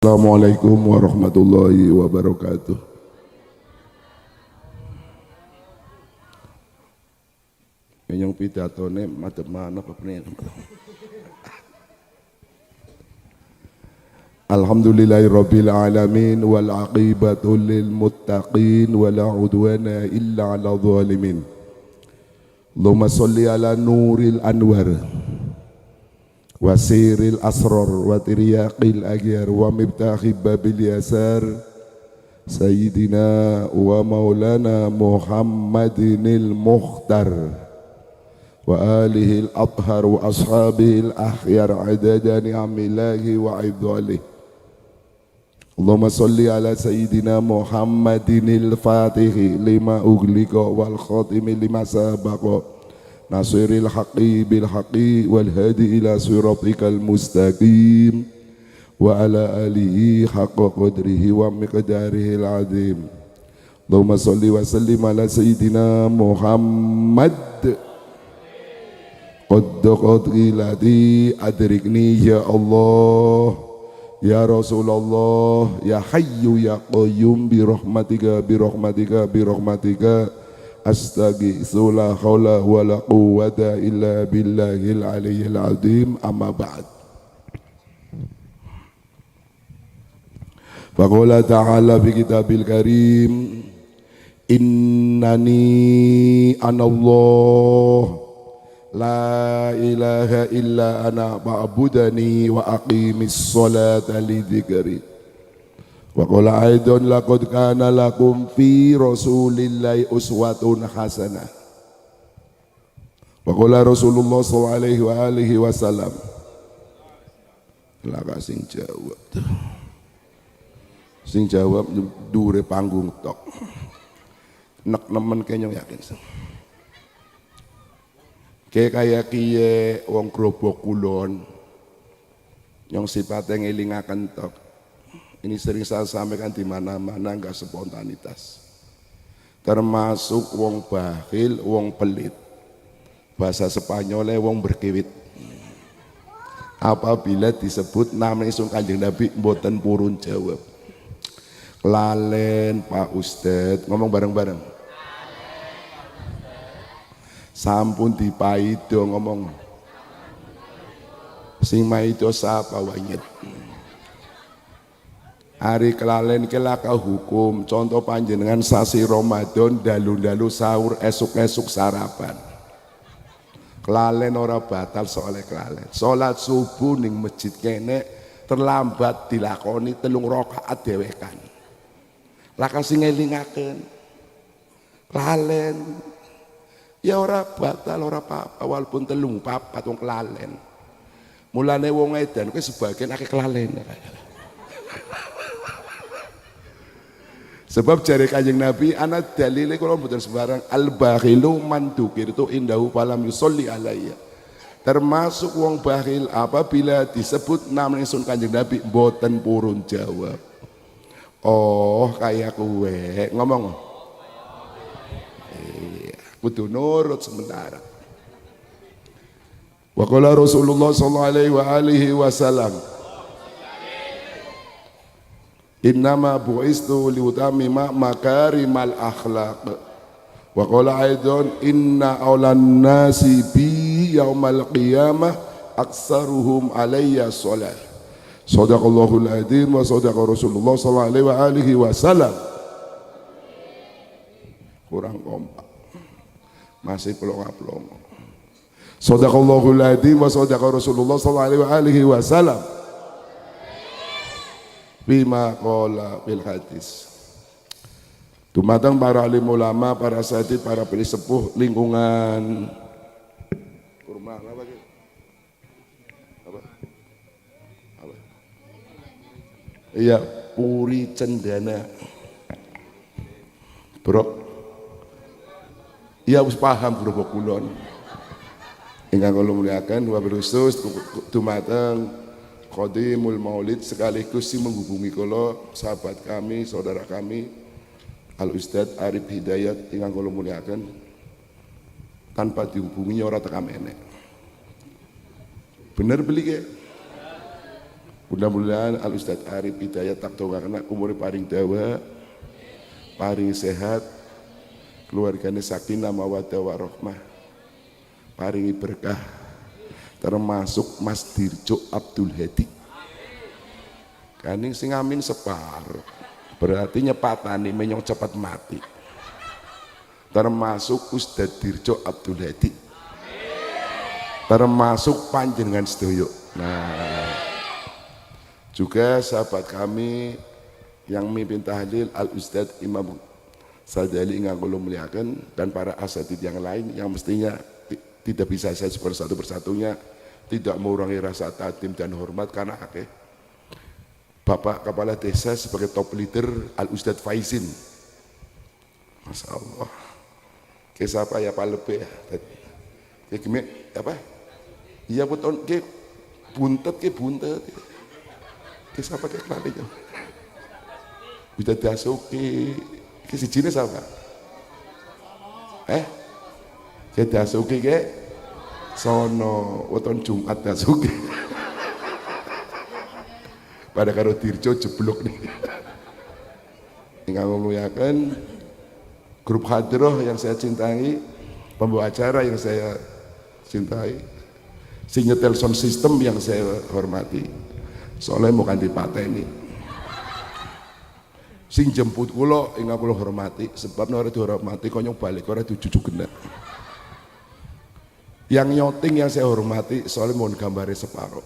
Assalamualaikum warahmatullahi wabarakatuh. Yang pidatone madhep mana pepening. Alhamdulillahirabbil alamin wal aqibatu lil muttaqin wala udwana illa 'alal zalimin. Allahumma sholli ala nuril anwar wasiril asrar wa tiryaqil agyar wa mibtahi babil yasar sayyidina wa maulana Muhammadinil mukhtar wa alihil athhar wa ashabihil akhyar adada ni'amillahi wa idhalihi. Allahumma salli ala sayyidina Muhammadinil fatihi lima ughliqa wal khatimi lima sabaqa nasiril haqqi bil haqqi wal hadi ila siratikal mustaqim wa ala alihi haqqa qadrihi wa miqdarihil azim. Allahumma salli wa sallim ala sayyidina Muhammad qad qilati adrikni ya Allah ya Rasulullah ya hayyu ya qayyum bi rahmatika astaghiitsu la haula wala quwwata illa billahil aliyyil azim amma ba'd. Faqala ta'ala fi kitabil karim innani anallah la ilaha illa ana fa'budani wa aqimis sholata li dzikri. Wa qala aidan laqad kana lakum fi rasulillahi uswatun hasanah. Wa qala Rasulullah sallallahu alaihi wasallam. Laka sing jawab. Sing jawab dure panggung tok. Nek nemen kenyong yakin. Kayak kiye wong grobok kulon yang sifatnya ngelingaken tok. Ini sering saya sampaikan di mana-mana, enggak spontanitas. Termasuk wong bakhil, wong pelit. Bahasa Spanyolnya wong berkiwit. Apabila disebut nama isun Kanjeng Nabi mboten purun jawab. Lalen Pak Ustadz, ngomong bareng-bareng. Sampun dipaido ngomong. Sing maido sapa wanyet. Hari kelalen kelaka hukum, contoh panjenengan sasi Ramadan dalu-dalu sahur esuk-esuk sarapan. Kelalen ora batal soalnya kelalen. Salat subuh ning masjid kene terlambat dilakoni 3 rakaat dhewekan. Laka sing ngelingaken. Kelalen ya ora batal ora apa-apa walaupun 3 4 wong kelalen. Mulane wong edan kuwi sebagian akeh kelalen. Sebab jari Kanjeng Nabi anak dalile kula mboten sembarang al-bakhilu man dzukirtu indahu falam yusolli alayya. Termasuk wong bakhil apabila disebut nama ingsun Kanjeng Nabi mboten purun jawab. Oh kayak kowe ngomong. Iya, kudu nurut sementara. Wa qala Rasulullah sallallahu alaihi wasallam innama bu'istu liutamima makarimal akhlaq. Wa qala aidan inna aulan nasi bi yaumal qiyamah aksaruhum alayya shalah. Shadaqallahul adzim wa shadaqa Rasulullah sallallahu alaihi wasallam. Kurang kompak. Masih pelongo-pelongo. Shadaqallahul adzim wa shadaqa Rasulullah sallallahu alaihi wasallam. Bima qala bil hadis. Dumateng para alim ulama, para sahabat, para sepuh lingkungan kurma apa gitu? Apa? Apa? Iya, Puri Cendana. Bro. Iya wis paham Grobok Kulon. Ingkang kula muliakan wabil khusus dumateng Qadimul Maulid sekaligus si menghubungi kula sahabat kami, saudara kami Al Ustadz Arif Hidayat ingkang kula muliakan tanpa dihubungi ora teka menek. Bener beli ke? Mudah-mudahan Al Ustadz Arif Hidayat tak karena umur paring dawa, paring sehat, keluarganya sakinah mawaddah warahmah, paringi berkah, termasuk Mas Dirjo Abdul Hadi. Kaning sing amin separuh, berarti nyepatani menyong cepat mati. Termasuk Ustadz Dirjo Abdul Hadi, termasuk panjenengan sedoyo. Nah, juga sahabat kami yang mimpin tahlil Al Ustadz Imam Sadali ingkang kula muliakan, dan para asatidz yang lain yang mestinya tidak bisa saya sebut satu persatunya, tidak mengurangi rasa takdim dan hormat karena Bapak Kepala Desa sebagai top leader Al Ustadz Faizin. Masya Allah. Ke siapa ya Pak Lebe ya? Ke gimana apa? Iya betul ke buntet. Ke siapa ke kelali ya? Bisa dasuki ke si jenis apa? Ke dasuki ke sono weton Jumat dasuki. Pada karo Dirjo jeblok nih. Ingkang muliakan grup hadiroh yang saya cintai, pembawa acara yang saya cintai, sinyetel sound system yang saya hormati, soalnya mau ganti pateni. Sing jemput kula ingkang kula hormati, sebab ora dihormati konyong balik ora dijujuk gendak. Yang nyoting yang saya hormati soalnya mohon gambarnya separuh.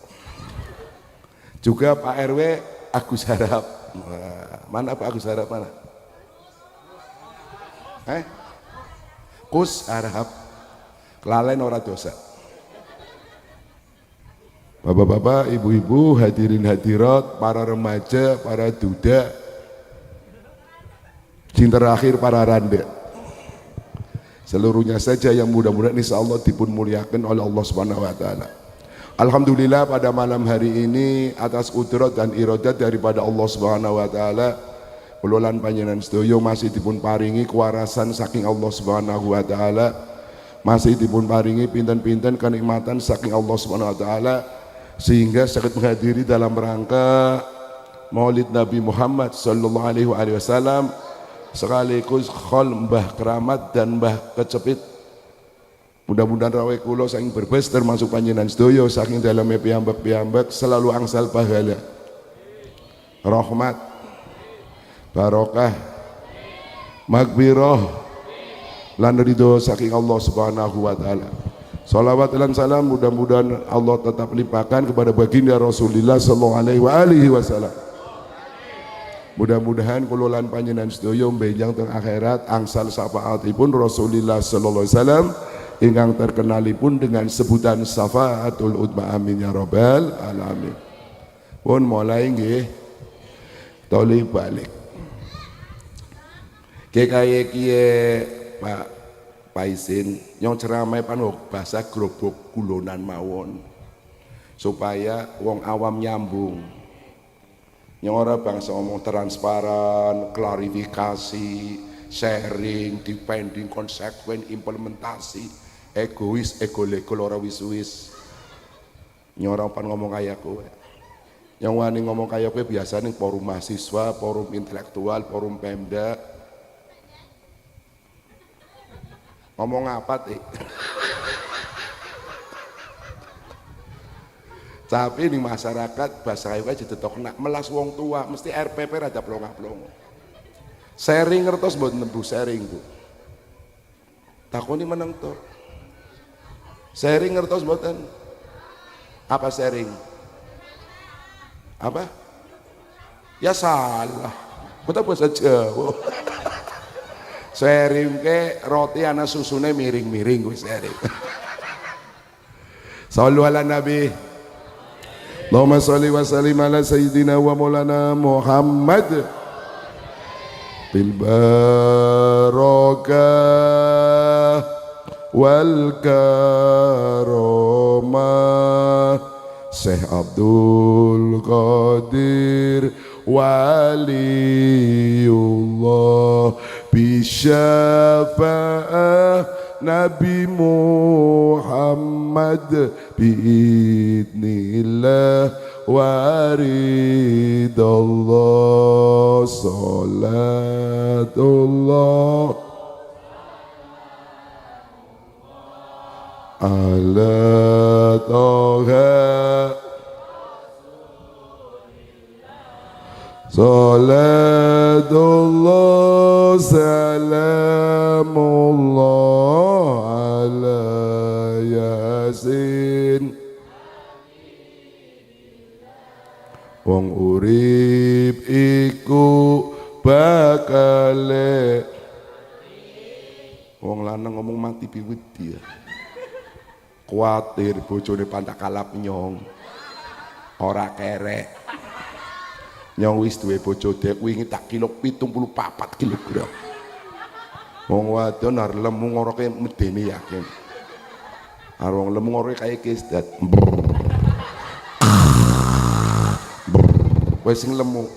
Juga Pak RW Agus Harap. Mana Pak Agus Harap mana? Kus Harap. Kelalen ora dosa. Bapak-bapak, ibu-ibu, hadirin hadirat, para remaja, para duda, cinta terakhir para randa, seluruhnya saja yang mudah-mudahan insyaallah dipun muliakan oleh Allah Subhanahu wa taala. Alhamdulillah pada malam hari ini atas kudrat dan iradat daripada Allah Subhanahu wa taala, kula lan panjenengan sedaya masih dipun paringi kewarasan saking Allah Subhanahu wa taala, masih dipun paringi pinten-pinten kenikmatan saking Allah Subhanahu wa taala, sehingga sakit menghadiri dalam rangka Maulid Nabi Muhammad sallallahu alaihi wasallam, sekaligus khol Mbah Keramat dan Mbah Kecepit. Mudah-mudahan rawuh kula saking berbes termasuk panjenengan sedaya saking dalamnya piyambak-piyambak selalu angsal pahala, rahmat, barokah, maghfirah lan ridho saking Allah Subhanahu wa taala. Salawat dan salam mudah-mudahan Allah tetap limpahkan kepada baginda Rasulullah sallallahu alaihi wasallam. Mudah-mudahan kula lan panjenengan sedaya benjang teng akhirat angsal syafaatipun Rasulullah sallallahu alaihi wasallam ingkang terkenalipun dengan sebutan syafaatul udma, amin ya rabbal alamin. Pun mulai nggih toli balik. Kaya Pak Faizin yang ceramah panuh bahasa grobok kulonan mawon supaya wong awam nyambung. Yang ora bangsa ngomong transparan, klarifikasi, sharing, depending, konsekuen, implementasi, egois, ego-lego ora wis-wis. Yang orang pan ngomong kayak kowe. Yang wani ngomong kayak kowe biasanya forum mahasiswa, forum intelektual, forum Pemda. Ngomong apa teh? Tapi di masyarakat bahasa kayu aja tetok nak melas wong tua mesti RPP rada plonga-plongo. Sharing ngertos mboten nembu sharing Bu. Takoni meneng to. Sharing ngertos mboten? Apa sharing? Apa? Ya salah. Kita bahasa Jawa. Sharing ke roti ana susune miring-miring kuwi sharing. Shallu ala nabi. Allahumma sholli wa sallim ala sayyidina wa maulana Muhammad bil barakah wal karamah Syekh Abdul Qadir Waliullah bisyafa'ah Nabi Muhammad biidnillah waridallah salatullah ala toha salatullah salamullah ala yasin wong urip iku bakale wong lanang ngomong mati piwit dia kuatir bojone pantak kalap nyong ora kerek nyong wis duwe bojo dek wingi tak kilo 74 kilogram wong wadon arep lemu ngoroke medeni yakin arep wong lemu ngoroke kaya kisdat wis sing lemu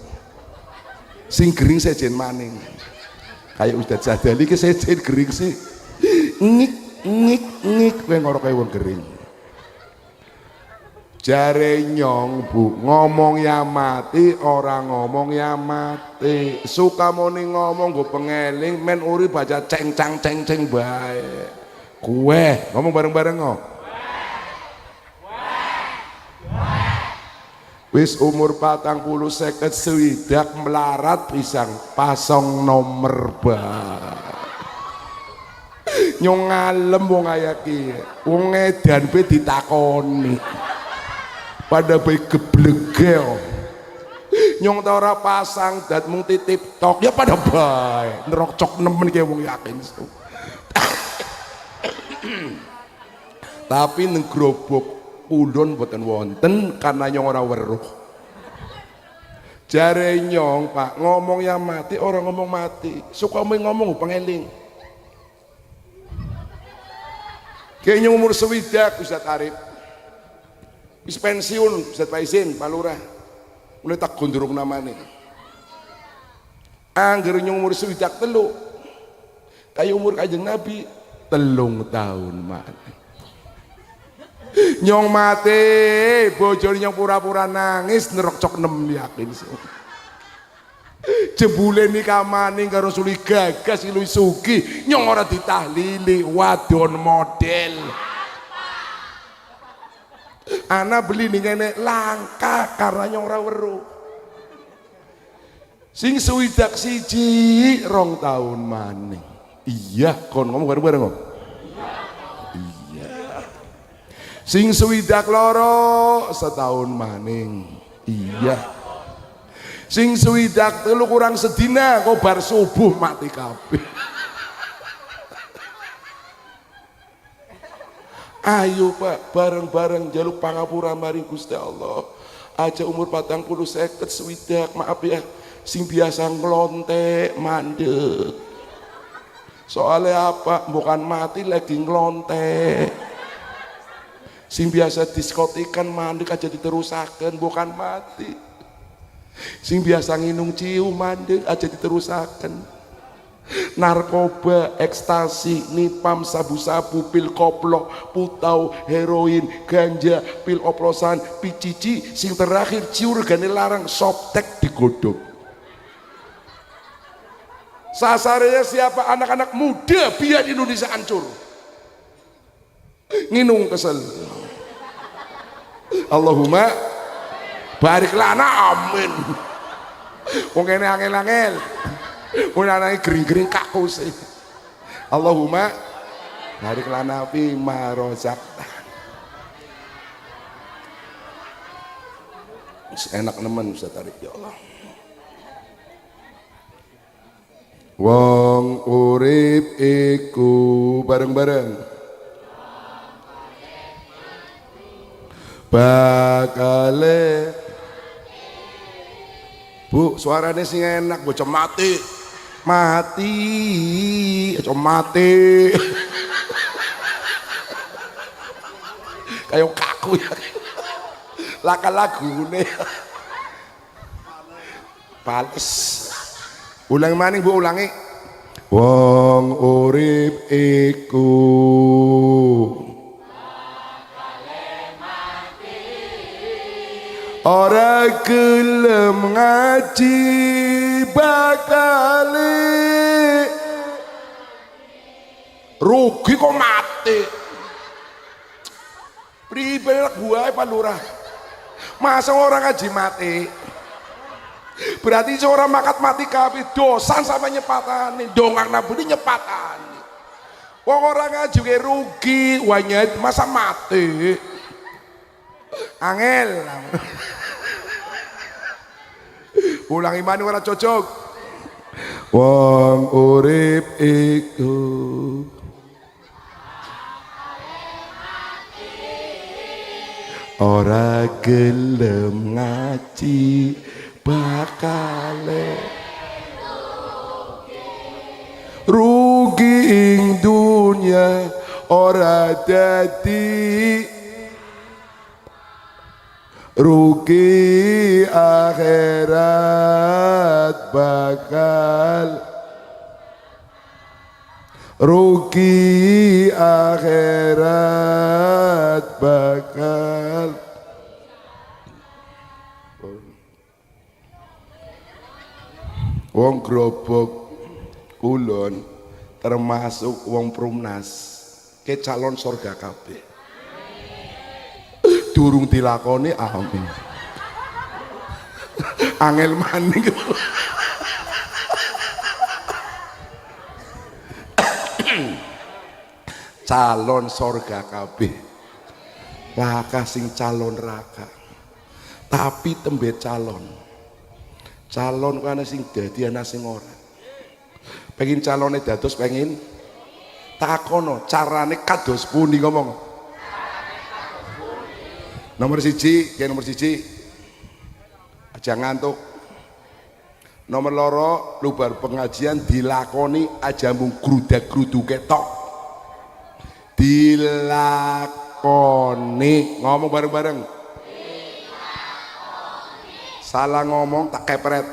sing gering sejen maning kaya Ustaz Sadali ki sejen gering sih ngik kowe ngoroke wong gering jare nyong bu ngomong ya mati orang ngomong ya mati suka moni ngomong gue pengeling men uri baca cengcang cengceng bae kue ngomong bareng-bareng kok wis umur 40 swidak melarat pisang pasong nomor bae nyong ngalem wong ayaki wong edan pe ditakoni pada baik geblegel nyong ta ora pasang dat mung titip tok ya pada bae nerocok nemen ke wong yakin tapi neng grobok ulun boten wonten karena nyong ora weruh jare nyong Pak ngomong ya mati orang ngomong mati suka ngomong pengeling kayaknya umur sewidak Ustaz Arif wis pensiun Ustaz Faizin Pak Lurah mulai tak gondrong namanya angger umur sewidak telu kayak umur Kanjeng Nabi 3 tahun mana nyong mati bojone nyong pura-pura nangis nerok nem yakin jebule nikah maning karo Suli Gagas Luwih Sugi nyong ora ditahlili wadon model ana beli ning kene langka karena nyong ora weruh sing swidak 1 2 tahun maning iya kon ngomong bareng-bareng kok iya sing swidak 2 setahun maning iya sing swidak 3 kurang sedina kok bar subuh mati kabeh ayo Pak bareng-bareng jaluk pangapura maring Gusti Allah aja umur 40 swidak maaf ya sing biasa nglontek mandek soalnya apa bukan mati lagi nglontek sing biasa diskotikan mandek aja diterusaken bukan mati sing biasa nginung ciu mandek aja diterusaken narkoba, ekstasi, nipam, sabu-sabu, pil koplo, putau, heroin, ganja, pil oplosan, picici sing terakhir ciur gane larang soptek digodok sasarannya siapa anak-anak muda biar Indonesia hancur nginung kesel Allahumma barik lana amin wong kene angel-angel wong anake gering-gering kaku sih Allahumma barik lana fi ma rozaqta enak nemen Ustaz Arif ya Allah wong urip iku bareng-bareng bakale Bu suaranya sing enak bocah mati bocah mati kayak kaku ya laka lagune pales ulang maning Bu ulangi wong urip iku ora gelem ngaji bakale rugi kok mati. Pribadi buah Pak Lurah, masa orang ngaji mati? Berarti seorang makat mati kabeh dosan sampai nyepatane dongak nabuni nyepatane. Wong orang ngaji rugi wanyat masa mati. Angel. Ulang iman ora cocok. Wong urip iku ora gelem ngaji bakale rugi ing dunya ora dadi rugi akhirat bakal rugi akhirat bakal wong grobok kulon termasuk wong Prumnas ke calon surga kabeh durung dilakoni amin angel maning calon surga kabeh laka sing calon raka tapi tembe calon kana sing dadi ana sing ora pengen calone dados pengen takono carane kados pundi ngomong nomor siji aja ngantuk. Nomor loro lubar pengajian dilakoni aja mung grudak-gruduke tok dilakoni ngomong bareng-bareng salah ngomong tak kepret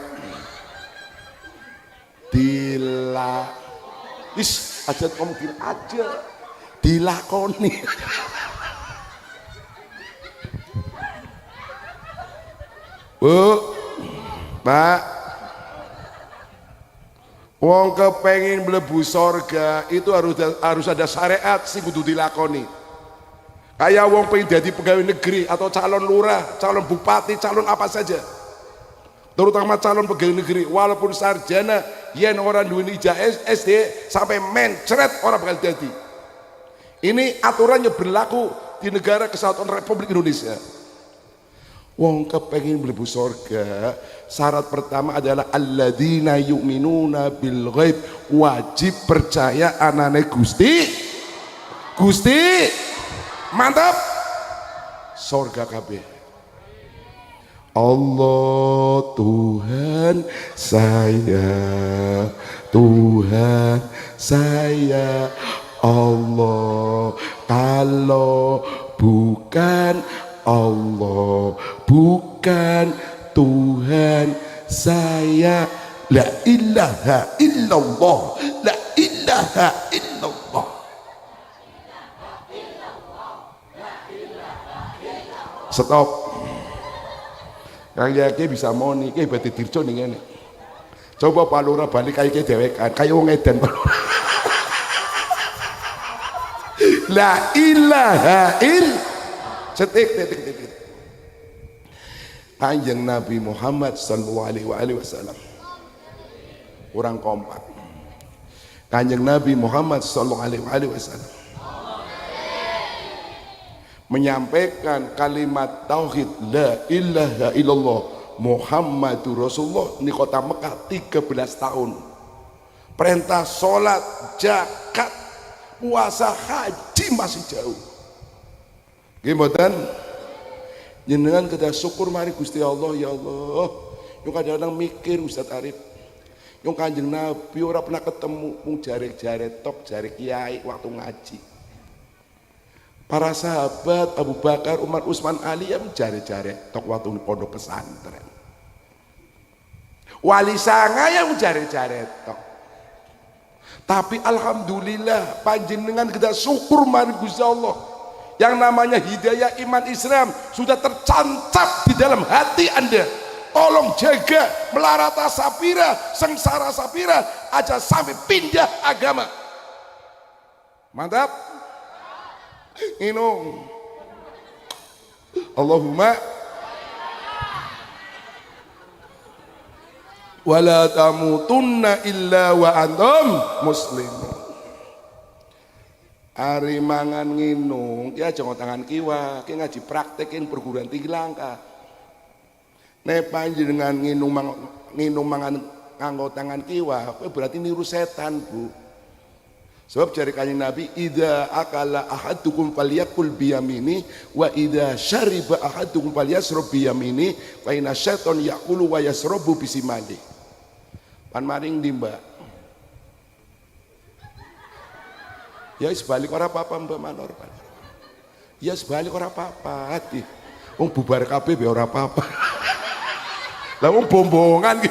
aja ngomong gini aja dilakoni Bu Pak wong kepengin mlebu surga itu harus ada syariat sing kudu dilakoni. Kayak wong pengen jadi pegawai negeri atau calon lurah, calon bupati, calon apa saja, terutama calon pegawai negeri walaupun sarjana yen orang duwe ijazah SD sampai mencret orang bakal jadi. Ini aturannya berlaku di negara Kesatuan Republik Indonesia. Wong kepengin mlebu surga syarat pertama adalah alladzina yu'minuna bil ghaib wajib percaya anane Gusti mantap surga kabeh Allah Tuhan saya Allah kalau bukan Allah bukan Tuhan saya la ilaha illallah la ilaha illallah. Stop. Kang Yaki bisa moni ki berarti dirjo ning ngene. Coba Pak Lurah balik kayak dewekan kayak wong edan Pak Lurah. La ilaha illallah. Cetik. Kanjeng Nabi Muhammad sallallahu alaihi wasallam kurang kompak. Kanjeng Nabi Muhammad sallallahu alaihi wasallam menyampaikan kalimat tauhid la ilaha illallah Muhammadur Rasulullah di kota Mekah 13 tahun. Perintah sholat, zakat, puasa, haji masih jauh. Gimana? Jenengan kita syukur mari Gusti Allah ya Allah. Yang kadang-kadang mikir Ustaz Arif. Yang Kanjeng Nabi ora pernah ketemu mung jare-jare tok jare kiai waktu ngaji. Para sahabat Abu Bakar, Umar, Utsman, Ali yang jare-jare tok waktu pondok pesantren. Wali sanga yang jare-jare tok. Tapi alhamdulillah panjenengan kita syukur mari Gusti Allah. Yang namanya hidayah iman Islam sudah tercancap di dalam hati Anda. Tolong jaga melarata sapira, sengsara sapira aja sampai pindah agama. Mantap. Minum. Allahumma wala tamutunna illa wa antum muslimun. Ari mangan nginung ya jangan tangan kiwa, ki ngaji praktekin perguruan tinggi langka. Nek panjenengan nginum mangan nganggo tangan kiwa, kowe berarti niru setan, Bu. Sebab jari Kanjeng Nabi, idza akala ahadukum falyakul biyamini wa idza syariba ahadukum falyasrab biyamini fa inna syaiton yaqulu wa yasrabu bisimali. Pan maring ndi, Mbak? Ya sebalik ora apa-apa Mbak Manor. Ya sebalik ora apa-apa hati. Wong bubar kabeh be ora apa-apa. Lah wong bombongan ki.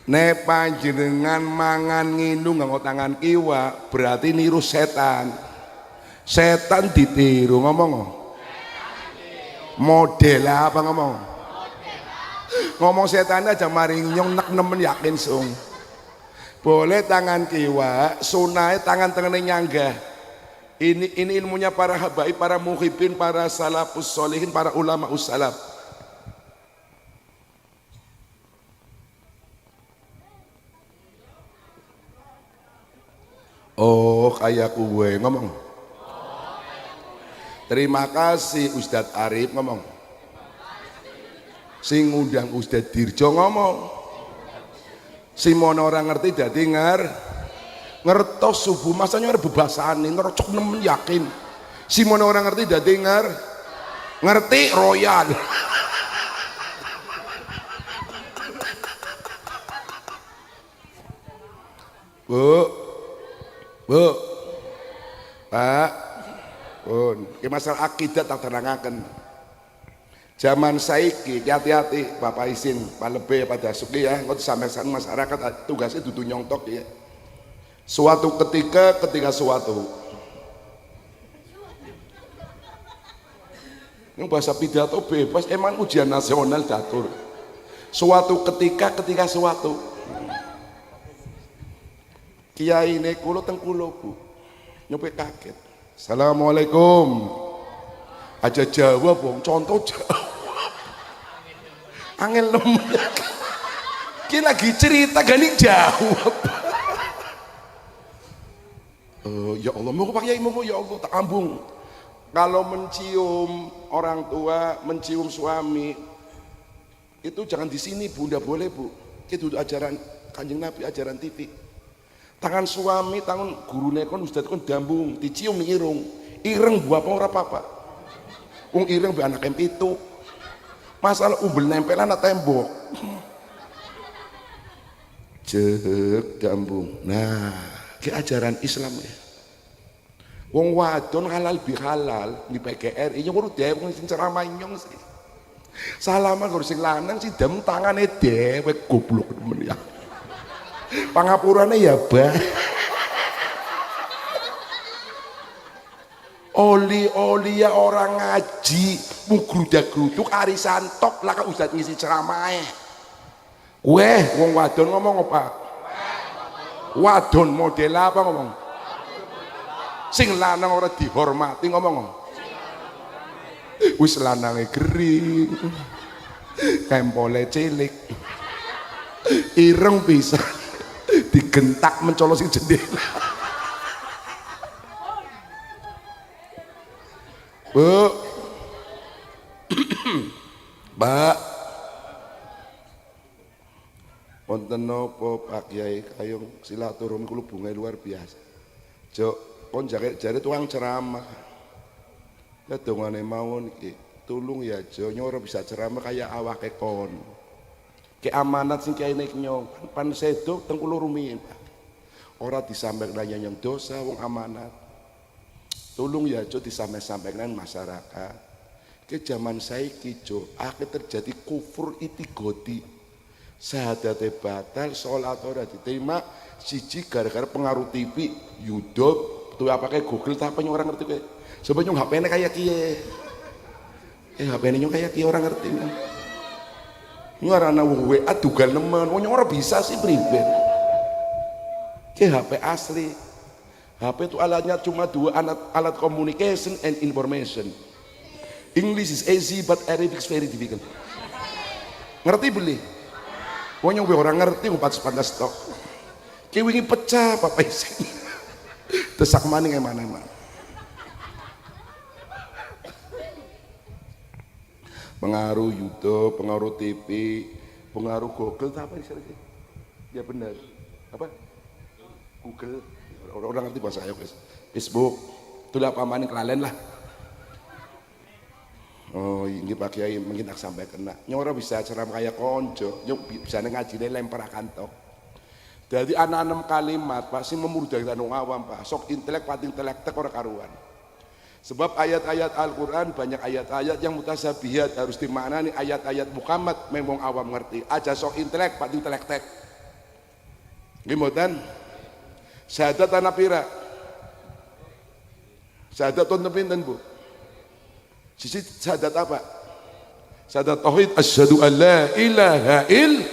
Nek panjenengan mangan nginung nganggo tangan kiwa berarti niru setan. Setan ditiru ngomong. Model apa ngomong? Ngomong setan aja maring nyong nek nemen yakin sung. Boleh tangan kiwa, sunai tangan tengene nyanggah. Ini ilmunya para habaib, para muhibin, para salafus solihin, para ulama ussalaf. Oh kayak kue ngomong. Terima kasih Ustadz Arif ngomong. Sing ngundang Ustadz Dirjo ngomong. Si mono orang ngerti dadi ngertos subuh masanya ada bebasane ngerocok nemen yakin. Si mono orang ngerti dadi ngerti royal. Bu, Pak, Pun, ini masalah akidah tak terangaken. Zaman saiki, hati-hati, Bapak izin, Pak Lebih pada Suki ya, nggak sampai masyarakat tugasnya dudu nyontok ya. Suatu ketika suatu, ini bahasa pidato bebas, emang ujian nasional datur. Suatu ketika suatu. Kiai ini kulo teng kulo Bu, nyopet kaget. Assalamualaikum. Aja jawab Bong, contoh jawab. Angel nemen. Ki lagi cerita gani jawab. Ya Allah, mau Pak Yai, mau ya Allah tak ambung. Kalau mencium orang tua, mencium suami, itu jangan di sini Bu, ndak boleh Bu. Itu ajaran Kanjeng Nabi, ajaran TV. Tangan suami, tangan guru nekon ustad kon dambung, dicium nih ireng buah apa ora apa-apa. Wong ireng be anak itu. Masalah umbel nempelan ana tembok. Cek dambung. Nah, ke ajaran Islam ya. Wong wadon halal bihalal di PGRI nya kudu dhewe wong sing ceramah nyong sih. Salaman karo sing lanang sih dem tangane dhewe goblok temen ya. Pangapurannya ya bah. Oli ya orang ngaji mugrudak-gruduk arisan tok lah Ustadz ngisi ceramah. Weh wong wadon ngomong apa? Wadon model apa ngomong? Sing lanang ora dihormati ngomong. Wis lanange gering. Kempole cilik. Ireng bisa digentak mencolosi jendela. Bu, Mbak, wonten napa Pak Kiai kayung silaturahmi kula bunga luar biasa. Jok kon jare tukang ceramah. Lah dongane mawon iki, tulung ya Jo nyoro bisa ceramah kaya awake kon. Ke amanat sing kiai nek nyong pan sedo teng kula rumiyin Pak. Ora disampaikan yang dosa wong amanat. Tulung ya Jo disampaikan masyarakat. Ke zaman saiki Jo akeh terjadi kufur itigoti. Syahadate batal, sholat ora diterima, siji gara-gara pengaruh TV, YouTube, tuh apa kayak Google tapi orang ngerti kayak. Sebenarnya HP-nya kayak kiye. HP-nya kayak kiye orang ngerti. Ini orang WA dugal nemen, orang bisa sih pribadi. HP asli. HP itu alatnya cuma dua, alat communication and information. English is easy but Arabic is very difficult. Ngerti beli? Pokoknya orang ngerti pantas stok. Ki wingi pecah apa isi. Desak maning emang. Pengaruh YouTube, pengaruh TV, pengaruh Google apa istilahnya? Ya benar. Apa? Google. Orang ngerti bahasa ayo guys. Facebook. Itulah pamaning kelalen lah. Oh, ini Pak Kiai mungkin tak sampai kena. Nyora bisa ceram kayak konco, bisa ngaji lempar kantok. Jadi anak-anak kalimat Pak sih memudahkan orang awam Pak. Sok intelek pating intelek orang karuan. Sebab ayat-ayat Al-Quran banyak ayat-ayat yang mutasabihat harus dimaknani ayat-ayat Muhammad memang awam ngerti. Aja sok intelek pating intelek. Gimana? Syahadat tanah pira. Syahadat ton pinten Bu. Sisi syahadat apa? Syahadat tauhid asyhadu an la ilaha il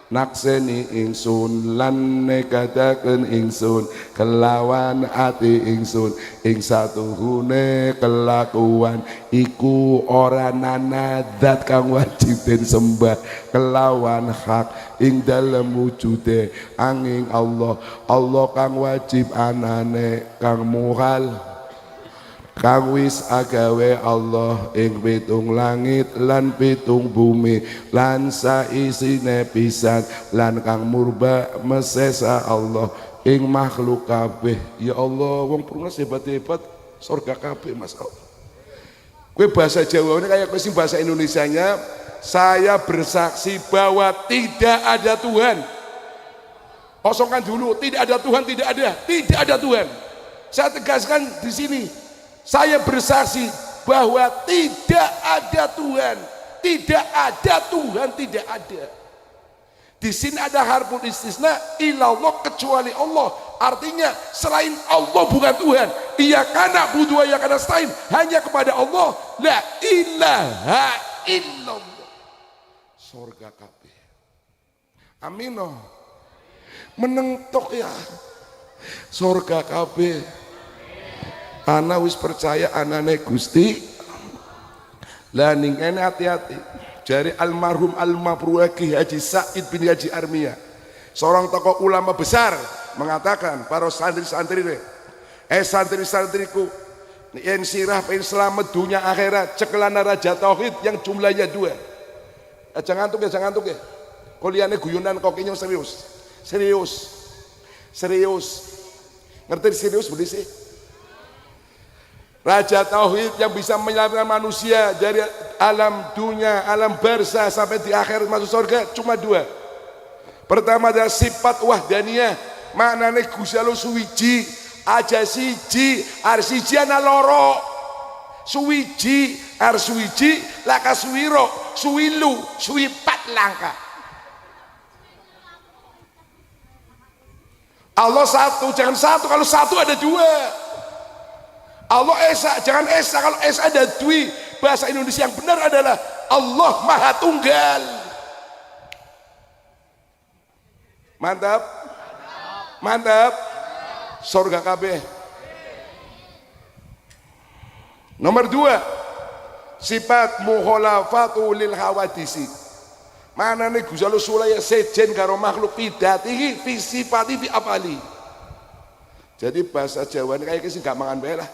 nakseni ingsun lan nekadaken ingsun kelawan ati ingsun ing satuhune kelakuan iku ora nana zat kang wajib den sembah kelawan hak ing dalem wujude angin Allah kang wajib anane kang muhal kang wis agawe Allah ing pitung langit lan pitung bumi lan saisine pisan lan kang murba mesesa Allah ing makhluk kabeh. Ya Allah wong purnas hebat-hebat surga kabeh Mas Allah. Kowe bahasa Jawa ini kayak kowe sing bahasa Indonesianya, saya bersaksi bahwa tidak ada Tuhan. Kosongkan dulu, tidak ada Tuhan, tidak ada Tuhan. Saya tegaskan di sini. Saya bersaksi bahwa tidak ada Tuhan, tidak ada. Di sini ada harful istisna ilallah kecuali Allah. Artinya selain Allah bukan Tuhan. Iya kana budu ya kana stain hanya kepada Allah. La ilaha illallah. Surga kabeh. Amino. Menentok ya. Surga kabeh. Ana wis percaya anane Gusti lah ning kene hati-hati jari almarhum almarhum Haji Said bin Haji Armia seorang tokoh ulama besar mengatakan para santri-santri santri-santriku yen sirah pengen selamat dunia akhirat cekelan raja tauhid yang jumlahnya 2 jangan ngantuk ya kuliahnya guyonan kokinya serius ngerti serius boleh sih. Raja Tauhid yang bisa menyelamatkan manusia dari alam dunia, alam barzah sampai di akhirat masuk surga cuma 2. Pertama adalah sifat wahdaniyah, maknanya Gusti Allah suwiji, aja siji, ar siji ana loro. Suwiji, ar suwiji, laka suwiro, suwilu, suwipat langka. Allah satu, jangan satu, kalau satu ada 2. Allah Esa, jangan Esa, kalau Esa ada Dwi. Bahasa Indonesia yang benar adalah Allah Maha Tunggal. Mantap surga kabeh. Nomor 2 sifat mukhalafatu lil hawadisi. Manane Gusti Allah sulaya sejen karo makhluk pidatihi fi sifati fi afali. Jadi bahasa Jawa ini kayak sing gak mangan bae lah.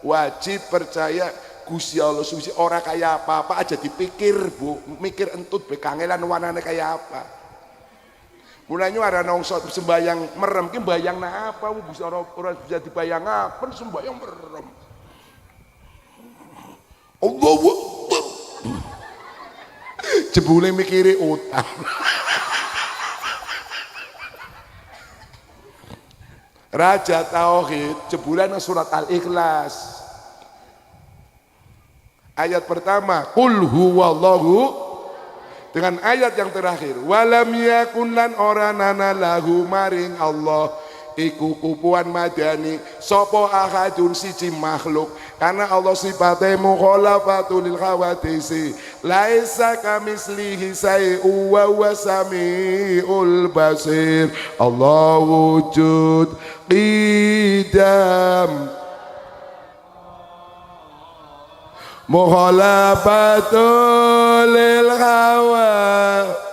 Wajib percaya Gusti Allah suci ora kayak apa-apa aja dipikir Bu, mikir entut be kangelan warnane kayak apa. Mulanya ada nongso sembayang merem ki bayangna apa Gusti Allah ora bisa dibayang apa sembayang merem. Allahu Akbar. Jebule mikiri utang. Raja Tauhid jebulan surat Al-Ikhlas ayat pertama qul huwallahu dengan ayat yang terakhir, walam yakun lan ora nana lahu maring Allah iku kupuan madani sapa ahadun siji makhluk, karena Allah sifatnya mukhalafatul lil khawadisi laisa kamislihi syai'un wa huwa samiul basir. Allah wujud qidam mukhalafatul lil khawadisi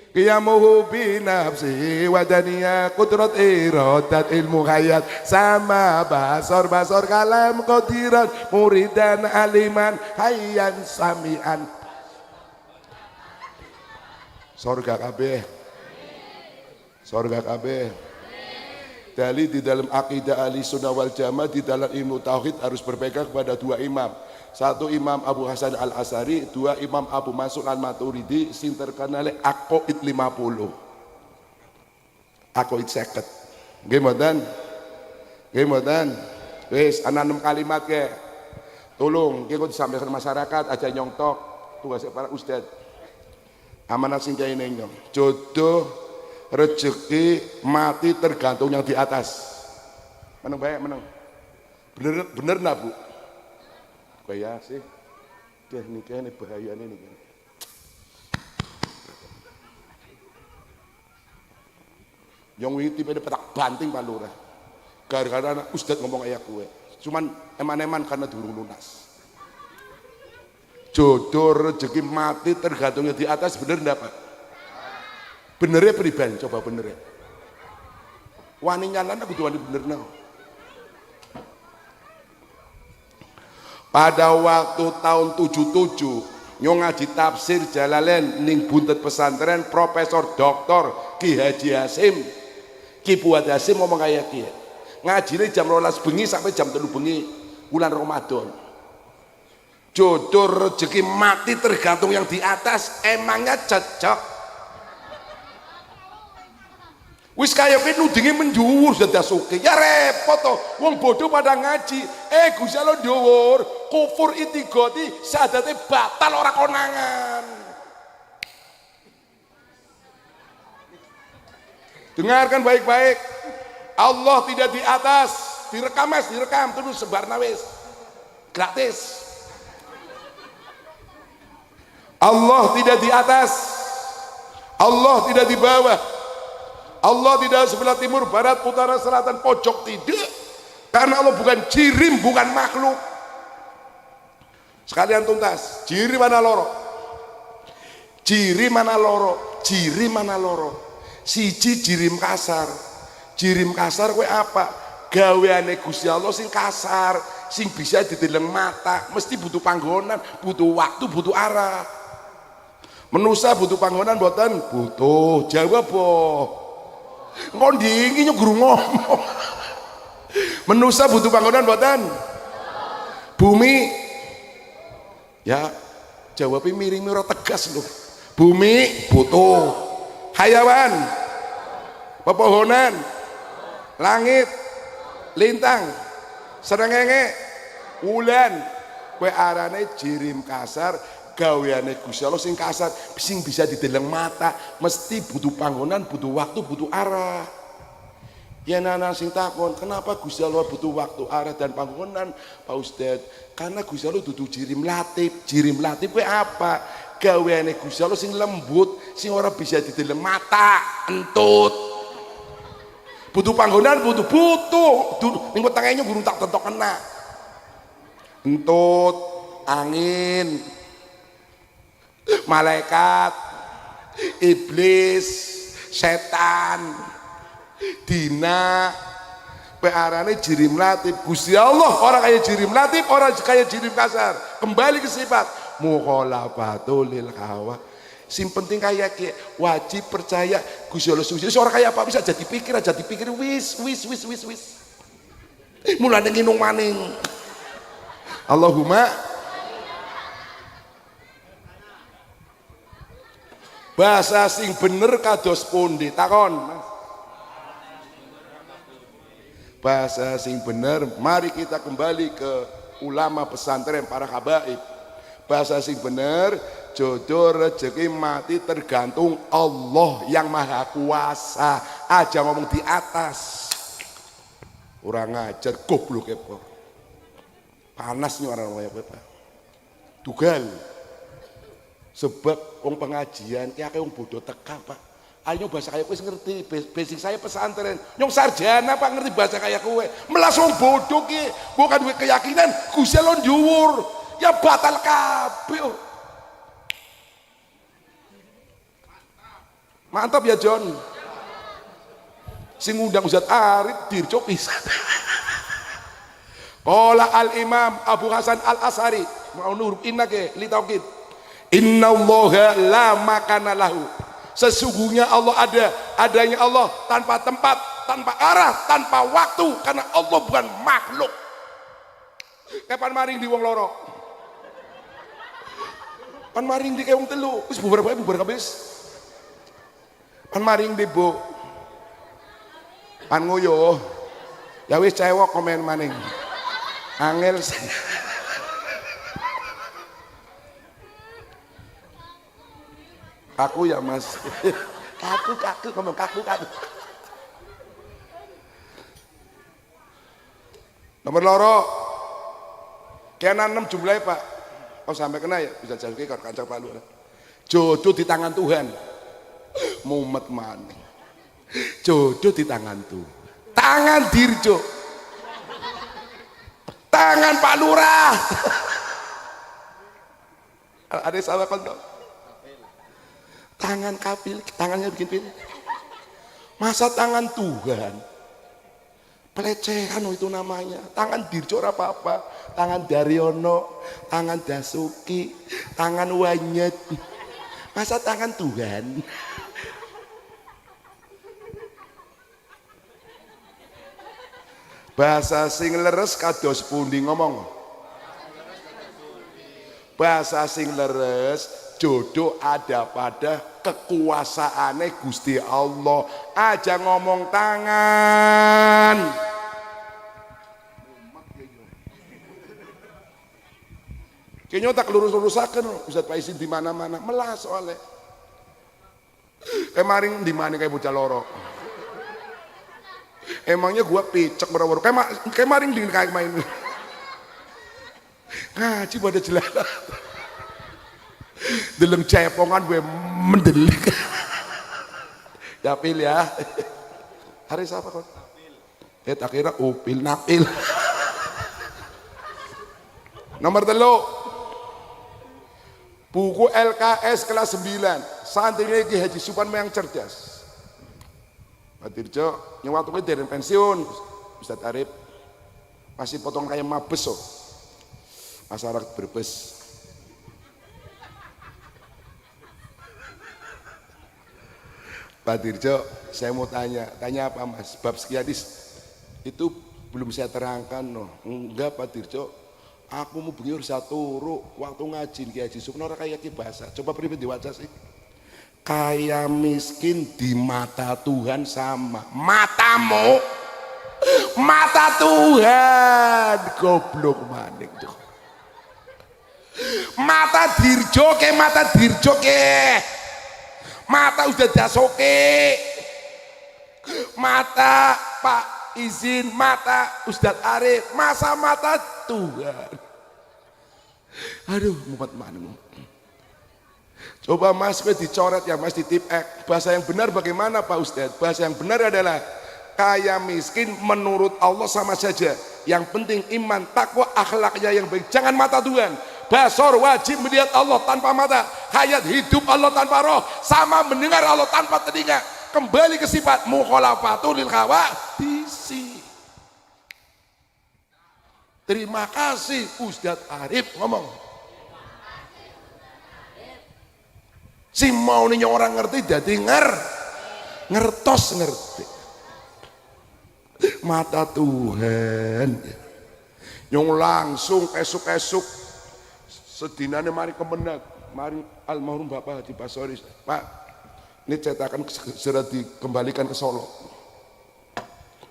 qiyamuhu bi nafsi wadaniya kudrat iradat ilmu hayat sama basor kalam qadiran muridan aliman hayyan samian. Surga kabeh, surga kabeh. Dalil di dalam akidah ahli sunnah wal jamaah, di dalam ilmu tauhid harus berpegang kepada dua imam. Satu Imam Abu Hasan Al-Asari, dua Imam Abu Mansur Al-Maturidi, sing terkenal Aqaid 50. Aqaid 50. Nggih mboten? Nggih mboten? Wis ana 6 kalimat ke. Tolong iki disampaikan masyarakat aja nyongtok tugas para ustad. Amanah sing kene nyong. Jodoh, rezeki, mati tergantung yang di atas. Meneng bae meneng. Bener nah Bu? Kayak sih, ini bahaya ini. Yang witi pada petak banting Pak Lurah. Gara-gara anak ustad ngomong kayak gue. Cuman eman-eman karena durung lunas. Jodoh rezeki mati tergantungnya di atas, bener enggak Pak? Benernya pribadi, coba benernya. Wani nyalan aku tuh wani bener no. Pada waktu tahun 77 nyong ngaji tafsir Jalalain ning buntet pesantren Profesor Doktor Ki Haji Hasim Ki Fuad Hasim ngomong kayak kia ngajine jam 12 bengi sampai jam 3 bengi bulan Ramadan. Jodoh rezeki mati tergantung yang di atas, emangnya cocok? Wis kaya kowe nudinge menjuwur dadas oke. Ya repot to. Wong bodoh pada ngaji. Gusti Allah dhuwur, kufur itigoti sadate batal ora konangan. Dengarkan baik-baik. Allah tidak di atas, direkam terus sebarna wis. Gratis. Allah tidak di atas. Allah tidak di bawah. Allah tidak sebelah timur, barat, utara, selatan, pojok, tidak. Karena Allah bukan jirim, bukan makhluk. Sekalian tuntas, jiri mana loro? Jiri mana loro? Jiri mana loro? Siji jirim kasar. Jirim kasar kowe apa? Gaweane Gusti Allah sing kasar, sing bisa dideleng mata, mesti butuh panggonan, butuh waktu, butuh arah. Menusa butuh panggonan mboten? Butuh. Jawab boh. Ngondingi nyok guru ngomong. Menusa butuh panggonan mboten? Bumi ya jawabnya miring-miring tegas loh. Bumi butuh. Hayawan, pepohonan, langit, lintang, srengenge, wulan. Kowe arane jirim kasar, gaweane Gusti Allah sing kasar, sing bisa dideleng mata, mesti butuh panggonan, butuh waktu, butuh arah. Ya nana sing takon, kenapa Gusti Allah butuh waktu, arah dan panggonan, Pak Ustadz? Karena Gusti Allah dudu jirim latif. Jirim latif kuwi apa? Gaweane Gusti Allah sing lembut, sing ora bisa dideleng mata, entut. Butuh panggonan, butuh. Ning wetenge guru tak tentok kena. Entut, angin, malaikat, iblis, setan, dina, pearane jirim latif. Gusti Allah orang kaya jirim latif, orang kaya jirim kasar. Kembali ke sifat mukhalafatul lil hawa. Sing penting kaya ki wajib percaya Gusti Allah suci. Orang kaya apa bisa jadi pikir wis. Mulane nginung maning. Allahumma bahasa sing bener kados pundi takon Mas. Bahasa sing bener, mari kita kembali ke ulama pesantren para habaib. Bahasa sing bener, jodoh rezeki mati tergantung Allah yang maha kuasa. Aja ngomong di atas. Orang ngajar goblok kepok. Panas nih orang kayak apa? Tugal. Sebab wong pengajian ki akeh wong bodoh teka, Pak. Ayo bahasa kayak kowe ngerti, basic saya pesantren. Nyong sarjana Pak ngerti bahasa kayak kowe. Melas wong bodoh ki, bukan duwe keyakinan Gusti Allah dhuwur. Ya batal kabeh. Mantap ya John. Sing ngundang Ustaz Arif dirco pisan. Qala al-Imam Abu Hasan al-Asy'ari, mau nurut innake li tauhid. Innallaha la makana lahu. Sesungguhnya Allah adanya Allah tanpa tempat, tanpa arah, tanpa waktu, karena Allah bukan makhluk. Kapan maring di wong loro? Pan maring di wong telu, wis bubar kabeh. Pan maring di Bu. Pan ngoyo. Ya wis cewek komen maning. Angel kaku ya Mas. kaku ngomong kaku. Nomor loro kenan 6 jumlahnya Pak. Oh sampai kena ya bisa jadi kalau kancang Pak Lurah. Jodoh di tangan Tuhan. Mumet maning. Jodoh di tangan Tuhan. Tangan Dirjo. Tangan Pak Lurah. Ada salah kontok. Tangan kapil, tangannya bikin pilih. Masa tangan Tuhan? Pelecehan itu namanya. Tangan Dirjo apa-apa. Tangan Daryono, tangan Dasuki, tangan Wanyet. Masa tangan Tuhan? Bahasa sing leres kados pundi ngomong. Bahasa sing leres jodoh ada pada kekuasaane Gusti Allah. Aja ngomong tangan. Kayaknya tak lurus-lurusaken Ustaz Pak Isin di mana-mana melas soalnya. Kemarin di mana kayak bocah loro. Emangnya gua picek boro-boro kayak maring dingin kayak main. Ngaji pada jelas. Deleng cepongan gue mendelik. Dapil ya. Hari siapa kon? Tak kira upil napil. Nomor 3. Buku LKS kelas 9. Santrinya Ki Haji Supan yang cerdas. Pak Dirjo, yang waktu itu dari pensiun, Ustaz Arif masih potong kayak mabes oh. Masyarakat Brebes. Pak Dirjo, saya mau tanya apa Mas? Bab psikiatris itu belum saya terangkan no. Enggak Pak Dirjo, aku mau bengi harus turu waktu ngaji Ki Haji Supan ora kayak ki bahasa. Coba pribadi diwaca sih. Kaya miskin di mata Tuhan sama matamu mata Tuhan goblok maning tuh mata Dirjo ke mata Ustaz Dasoke mata Pak Izin mata Ustaz Arif masa mata Tuhan. Aduh mumet maning. Coba Mas dicoret ya Mas di tip X. Bahasa yang benar bagaimana Pak Ustadz? Bahasa yang benar adalah kaya miskin menurut Allah sama saja. Yang penting iman, takwa, akhlaknya yang baik. Jangan mata Tuhan. Basor wajib melihat Allah tanpa mata. Hayat hidup Allah tanpa roh. Sama mendengar Allah tanpa telinga. Kembali ke sifat mukhalafatul lil hawadisi. Terima kasih Ustadz Arif ngomong. Si mau nih orang ngerti jadi ngertos ngerti mata Tuhan yang langsung esuk sedinane mari kemenang mari almarhum Bapak Haji Pasori Pak ini cetakan segera dikembalikan ke Solo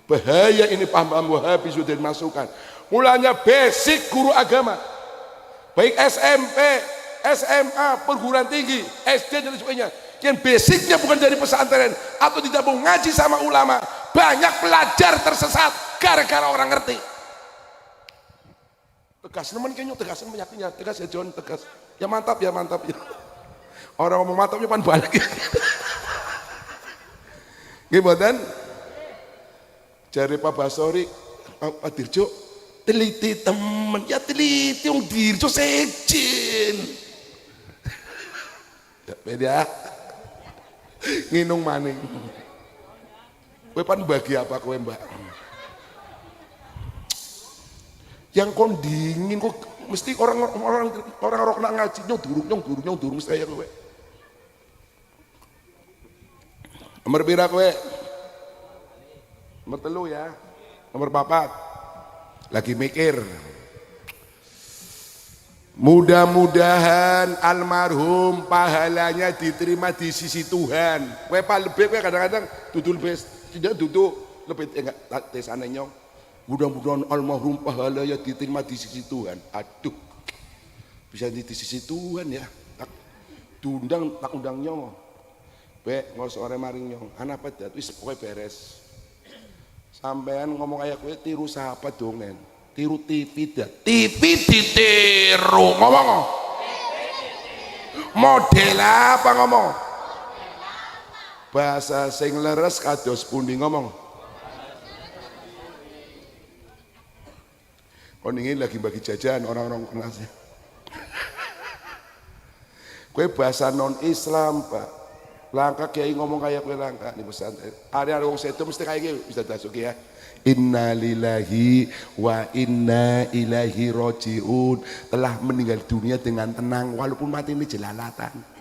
bahaya ini paham Wahabi sudah dimasukkan mulanya basic guru agama baik SMP, SMA, perguruan tinggi, SD dan sebagainya, yang basicnya bukan dari pesantren atau tidak mau ngaji sama ulama, banyak pelajar tersesat gara-gara orang ngerti. Tegas teman kayaknya, tegas meyakinnya, tegas ya John, tegas ya, mantap ya, mantap ya. Orang ngomong mantapnya pan balik. Gimana? Jari Pak Basori, Pak Dirjo, teliti temen, ya teliti yang Dirjo sekjen. Beda, nginung maning. Kowe pan bagi apa kowe mbak? Yang kon dingin kok mesti orang nak ngaji nyong durung saya kowe. Nomor pira kowe? Nomor 3 ya. Nomor 4. Lagi mikir. Mudah-mudahan almarhum pahalanya diterima di sisi Tuhan. Kowe lebih kowe kadang-kadang dudul bes, tidak duduk lebih enggak tesane nyong. Mudah-mudahan almarhum pahalanya diterima di sisi Tuhan. Aduh. Bisa di sisi Tuhan ya. Tak undang nyong. Bek ngosok ore maring nyong, ana pedat wis pokoke beres. Sampean ngomong kayak kowe tiru sahabat dongen. Tiru TV dah. TV ditiru ngomong. Model apa ngomong? Bahasa sing leres kados pundi ngomong. Kon ingin lagi bagi jajan orang-orang kenasnya. Kowe bahasa non Islam, Pak. Langkah kiai ngomong kayak kowe langkah nih pesantren. Ada wong sedo mesti kayak gitu bisa dasuki ya. Inna lillahi wa inna ilaihi rojiun. Telah meninggal dunia dengan tenang walaupun mati ini jelalatan.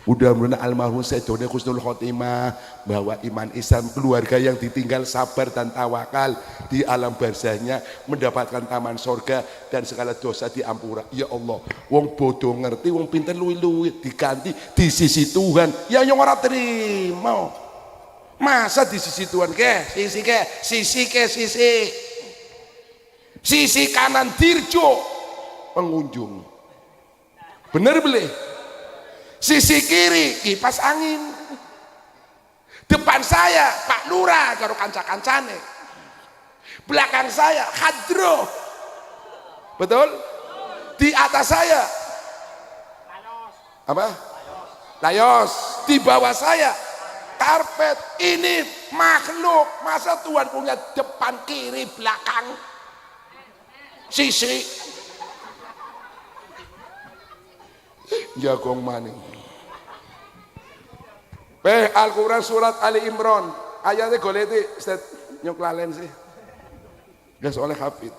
Mudah-mudahan almarhum sedone husnul khotimah, bahwa iman Islam, keluarga yang ditinggal sabar dan tawakal di alam barzahnya mendapatkan taman sorga dan segala dosa diampura. Ya Allah, wong bodoh ngerti, wong pinter luwi-luwi diganti di sisi Tuhan. Ya yang ora terima. Masa di sisi Tuhan sisi kanan Dirjo pengunjung. Bener beli? Sisi kiri kipas angin, depan saya Pak Lurah karo kanca-kancane, belakang saya Hadro, betul? Di atas saya apa? Layos. Di bawah saya karpet. Ini makhluk, masa Tuhan punya depan kiri belakang sisi? Jagong maning. Al-Quran surat Ali Imran ayatnya goleti nyok lalen sih gak oleh hafid.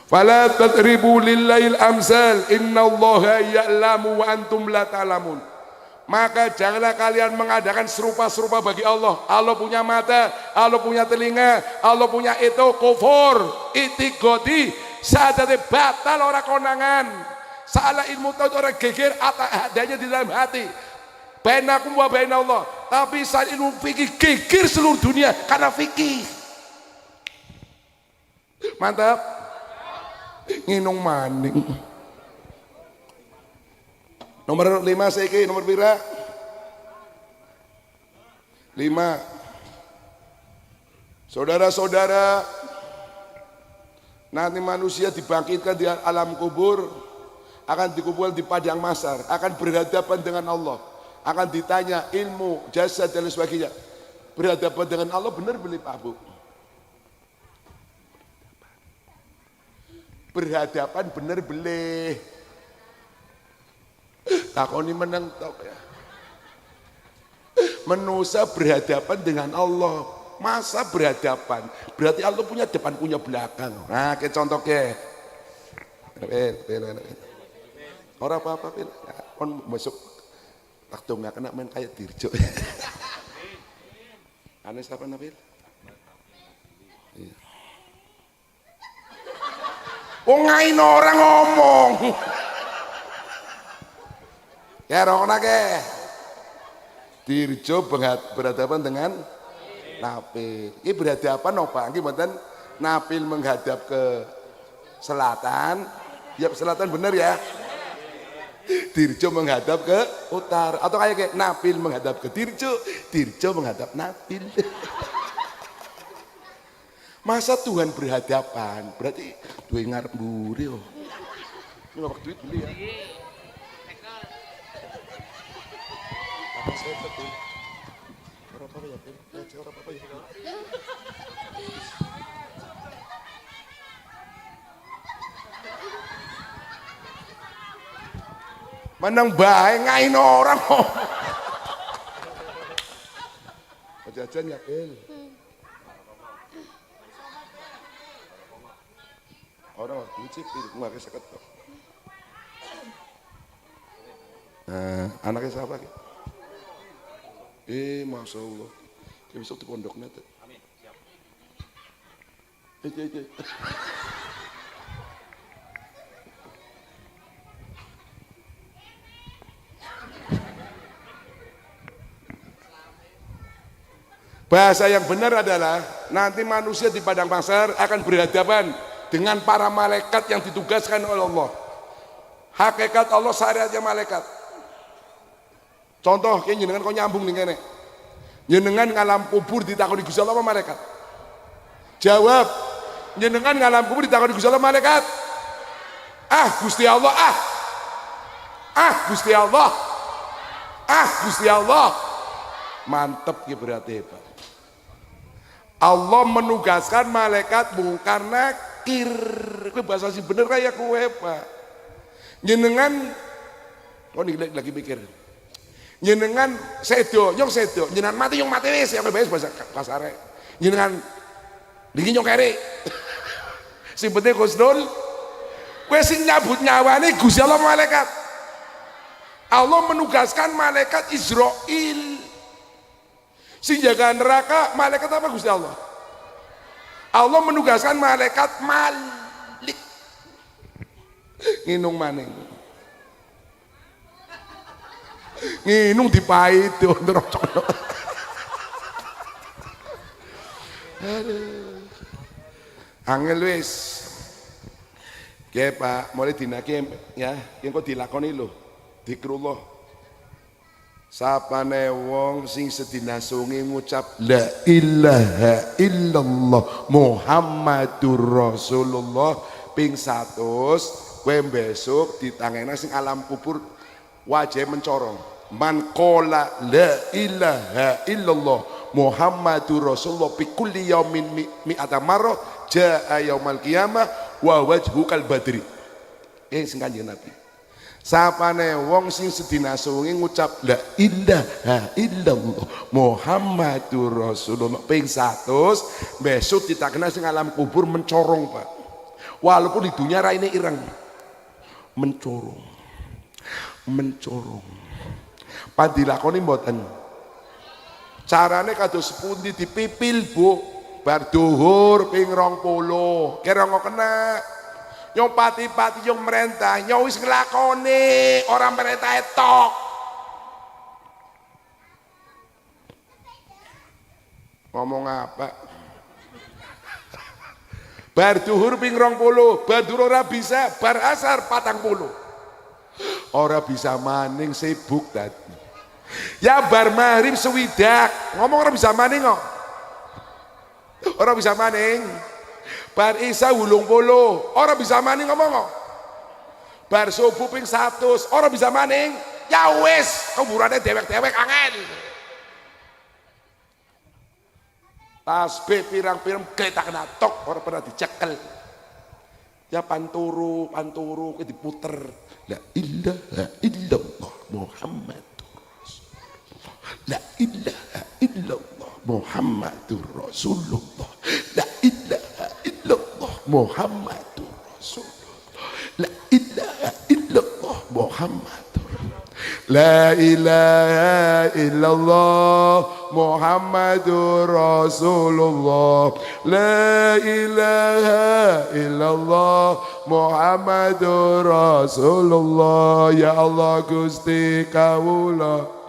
Fala tadribu lillail amsal innallaha ya'lamu wa antum la ta'lamun. Maka janganlah kalian mengadakan serupa-serupa bagi Allah. Allah punya mata, Allah punya telinga, Allah punya itu kufur itigodi sadate batal orang konangan. Salah ilmu tahu orang geger adanya di dalam hati. Bainakum wa bainallah. Tapi saat ilmu fikih geger seluruh dunia karena fikih. Mantap. Nginung maning. Nomor 5 saiki, nomor pira? 5. Saudara-saudara, nanti manusia dibangkitkan di alam kubur, akan dikumpulkan di padang mahsyar, akan berhadapan dengan Allah, akan ditanya ilmu, jasa dan sebagainya. Berhadapan dengan Allah benar beli Pak Bu? Berhadapan benar beli. Takoni menang tok ya. Manusia berhadapan dengan Allah. Masa berhadapan? Berarti Allah punya depan, punya belakang. Nah, kayak contoh ke. Orang apa-apa pil. Kon masuk tak dong nggak kena main kayak Dirjo. Aneh siapa Nabil? Iya. Oh ngain orang ngomong. Ya rong nake. Dirjo berhadapan dengan Napil. Ini berhadapan apa? Ini mboten Napil menghadap ke selatan, Ya selatan benar ya. Dirjo menghadap ke utara atau kayak Nabil menghadap ke Dirjo, Dirjo menghadap Nabil. Masa Tuhan berhadapan? Berarti duwe ngarep mburi yo. Ini waktu duit beli ya. Apa saya betul? Ora apa ya, Ben? Ora apa ya. Menang bae ngain orang kok. Jajan ya, Bel. Orang waktu itu nggak seket kok. Anaknya siapa? Masya Allah. Kayak besok di pondoknya tuh. Amin. Siap. Bahasa yang benar adalah nanti manusia di padang mahsyar akan berhadapan dengan para malaikat yang ditugaskan oleh Allah. Hakikat Allah syariatnya malaikat. Contoh kayak jenengan kau nyambung nih kene. Jenengan ngalam kubur ditakoni Gusti Allah apa malaikat? Jawab. Jenengan ngalam kubur ditakoni Gusti Allah malaikat. Gusti Allah Gusti Allah. Gusti Allah. Mantep ya berarti hebat. Allah menugaskan malaikat bongkar nakir. Kowe bahasa sih bener kayak kowe, Pak. Jenengan lagi mikir. Jenengan sedo, nyong sedo, jenengan mati nyong mati wis, ya bahasa kasare. Jenengan niki nyong kere. Sing penting Gusnul kowe sing nyabut nyawane Gusti Allah malaikat. Allah menugaskan malaikat Israil. Sing jaga neraka malaikat apa Gusti Allah? Allah menugaskan malaikat Malik. Nginung maning. Nginung dipait yo nerocok. Aduh. Angel wis. Oke Pak, mulai dinake ya, engko dilakoni lho. Dikrullah. Sapane wong sing sedina sungi ngucap la ilaha illallah Muhammadur Rasulullah ping 100 kowe besok ditangena sing alam kubur wajah mencorong man qala la ilaha illallah Muhammadur Rasulullah fi kulli yaumin mi'ata marrah jaa yaumal qiyamah wa wajhukal badri sing Kanjeng Nabi. Sapane wong sing sedina sungi ngucap la ilaha illallah Muhammadur Rasulullah ping 100 besok ditakena sing alam kubur mencorong Pak. Walaupun di dunia raine ireng mencorong. Pan dilakoni mboten. Carane kados pundi dipipil Bu bar dhuwur ping 20 kira kok kena. Nyong pati-pati nyong merentah, nyong wis ngelakoni orang merentah etok. Ngomong apa? Bar duhur ping 20, bar duhur ora bisa, bar asar 40. Ora bisa maning sibuk tadi. Ya bar maghrib sewidak, ngomong ora bisa maning kok. Ora bisa maning. Bar isya 80, orang bisa maning ngomong kok. Bar subuh ping 100, orang bisa maning. Ya wis, kuburannya dewek-dewek angel. Tasbih pirang-pirang kletak kena tok, orang pernah dicekel. Ya panturu diputer. La ilaha illallah Muhammadur Rasulullah. La ilaha illallah Muhammadur Rasulullah. La ilaha Muhammadur Rasulullah. La ilaha illallah Muhammadur. La ilaha illallah Muhammadur Rasulullah. La ilaha illallah Muhammadur Rasulullah. Ya Allah Gusti kawula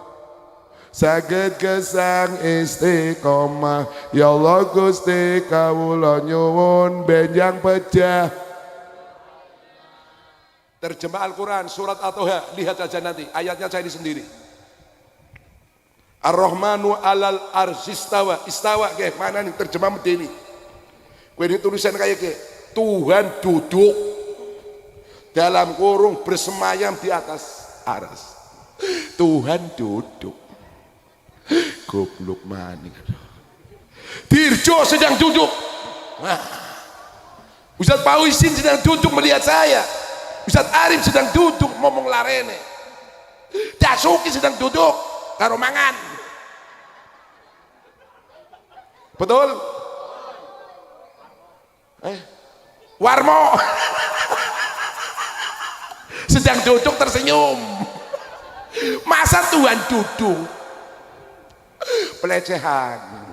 saged gesang istiqomah. Ya Allah Gusti kawula nyuwun benjang pecah Terjemah Al-Quran surat At-Toha, lihat saja nanti ayatnya saya ini sendiri. Ar-Rahmanu alal arsistawa, istawa kayak mana nih terjemah medeni. Kue ini tulisan kayak ke Tuhan duduk dalam kurung bersemayam di atas aras. Tuhan duduk. Goblok maning. Dirjo sedang duduk. Wah. Ustaz Pauisin sedang duduk melihat saya. Ustaz Arif sedang duduk ngomong larene. Dasuki sedang duduk karo mangan. Betul? Warmo sedang duduk tersenyum. Masa Tuhan duduk? Pelecehan.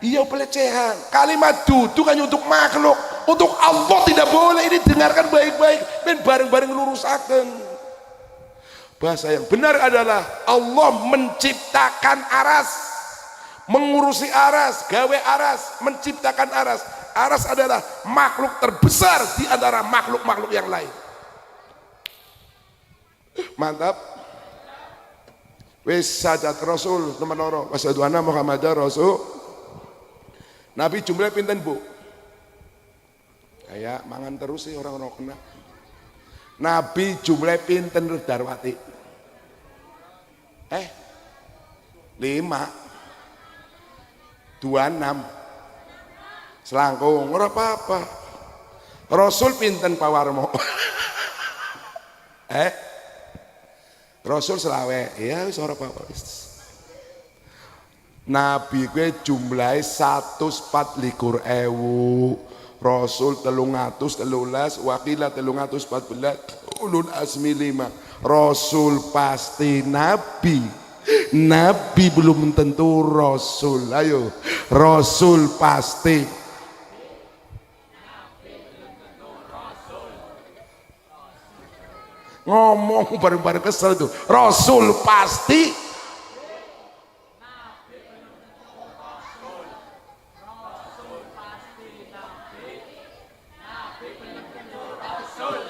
Iya pelecehan. Kalimat duduk hanya untuk makhluk, untuk Allah tidak boleh. Ini dengarkan baik-baik, ben bareng-bareng lurusaken. Bahasa yang benar adalah Allah menciptakan aras, mengurusi aras, gawe aras, menciptakan aras. Aras adalah makhluk terbesar di antara makhluk-makhluk yang lain. Mantap. Wis sadat Rasul teman loro, wasyhadu anna Muhammadar Rasul. Nabi jumlah pinten bu? Kayak mangan terus sih orang-orang kena. Nabi jumlah pinten Darwati? 5 26 selangkung, ora apa-apa. Rasul pinten Pak Warmo? Rasul selawe, ya wis ora apa-apa. Nabi gue jumlahe 124.000, Rasul 313, wakila 314, ulul azmi 5. Rasul pasti nabi, nabi belum tentu rasul. Ayo, rasul pasti. Ngomong bareng-bareng kesel tuh. Rasul pasti.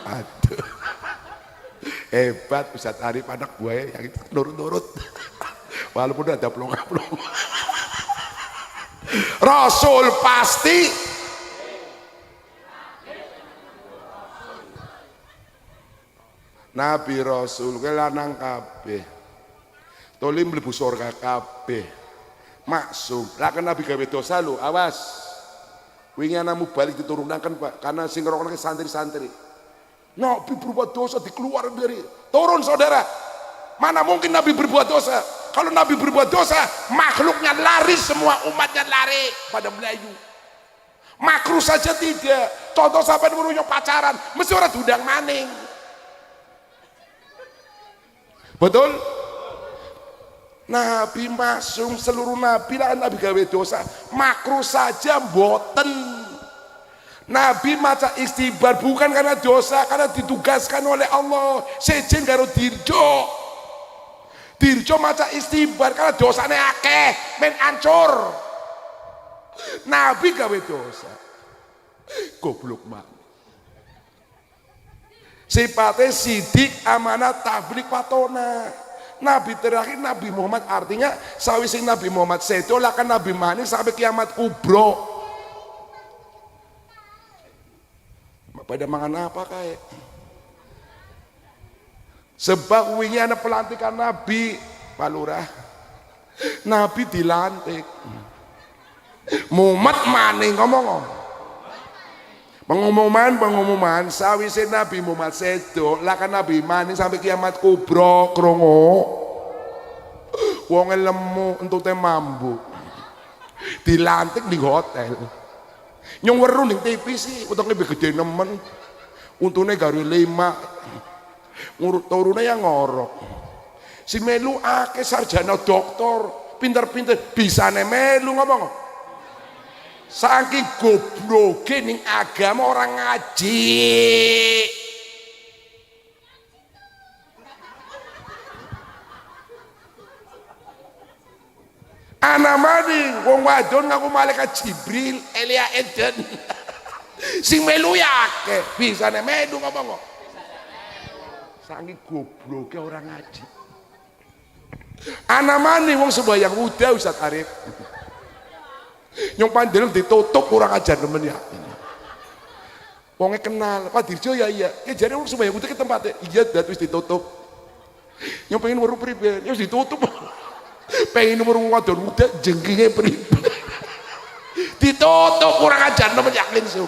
Aduh. Hebat Ustaz Arif anak buaya yang nurut-nurut. Walaupun ada pelongo-pelongo. Rasul pasti. Nabi Rasul ke lanang kabeh. Tolim mlebu surga kabeh. Maksum. Lah kan Nabi gawe dosa lho, awas. Wingi anakmu balik diturunkan Pak, karena sing ngrokok santri-santri. Nabi berbuat dosa dikeluarkan dari turun saudara. Mana mungkin Nabi berbuat dosa? Kalau Nabi berbuat dosa, makhluknya lari, semua umatnya lari pada Melayu. Makruh saja tidak. Contoh sampai merunyok pacaran, mesti orang diundang maning. Betul? Nabi maksum, seluruh nabi lah Nabi gawe dosa, makruh saja mboten. Nabi maca istighfar bukan karena dosa, karena ditugaskan oleh Allah. Sejen karo dirjo. Dirjo maca istighfar karena dosane akeh, men ancur. Nabi gawe dosa. Goblok mak. Sifatnya sidik, amanat, tablik, patona. Nabi terakhir Nabi Muhammad, artinya sawise Nabi Muhammad sedo lakan Nabi maning sampai kiamat kubro. Pada mangan apa kayak? Sebab wingi ana pelantikan Nabi, Pak Lurah. Nabi dilantik. Muhammad maning ngomong. Pengumuman sawise Nabi Muhammad sedo lakan Nabi maning sampai kiamat kubro krungu. Wong lemu entute mambu. Dilantik di hotel. Nyong weru ning TV sih utangnya lebih gede nemen. Untune gawe 5. Ngurut turune yang ngorok. Si melu akeh sarjana doktor, pinter-pinter bisane melu ngomong. Saking gobloke ning agama orang ngaji. Ana maning wong wadon ngaku malaikat Jibril, Elia Eden. Sing melu ya akeh, bisane melu ngomong. Saking gobloknya orang ngaji. Ana mani wong sembahyang udah Ustaz Arif. Nyong pandel ditutup kurang ajar nemen ya. Wongnya kenal, Pak Dirjo ya iya. Ya jadi wong sembahyang udah ke tempatnya. Iya dat wis ditutup. Nyong pengen weruh pribe, ya wis ditutup. Pengen weruh wadon muda jengkinge pribe. Ditutup kurang ajar nemen yakin sih.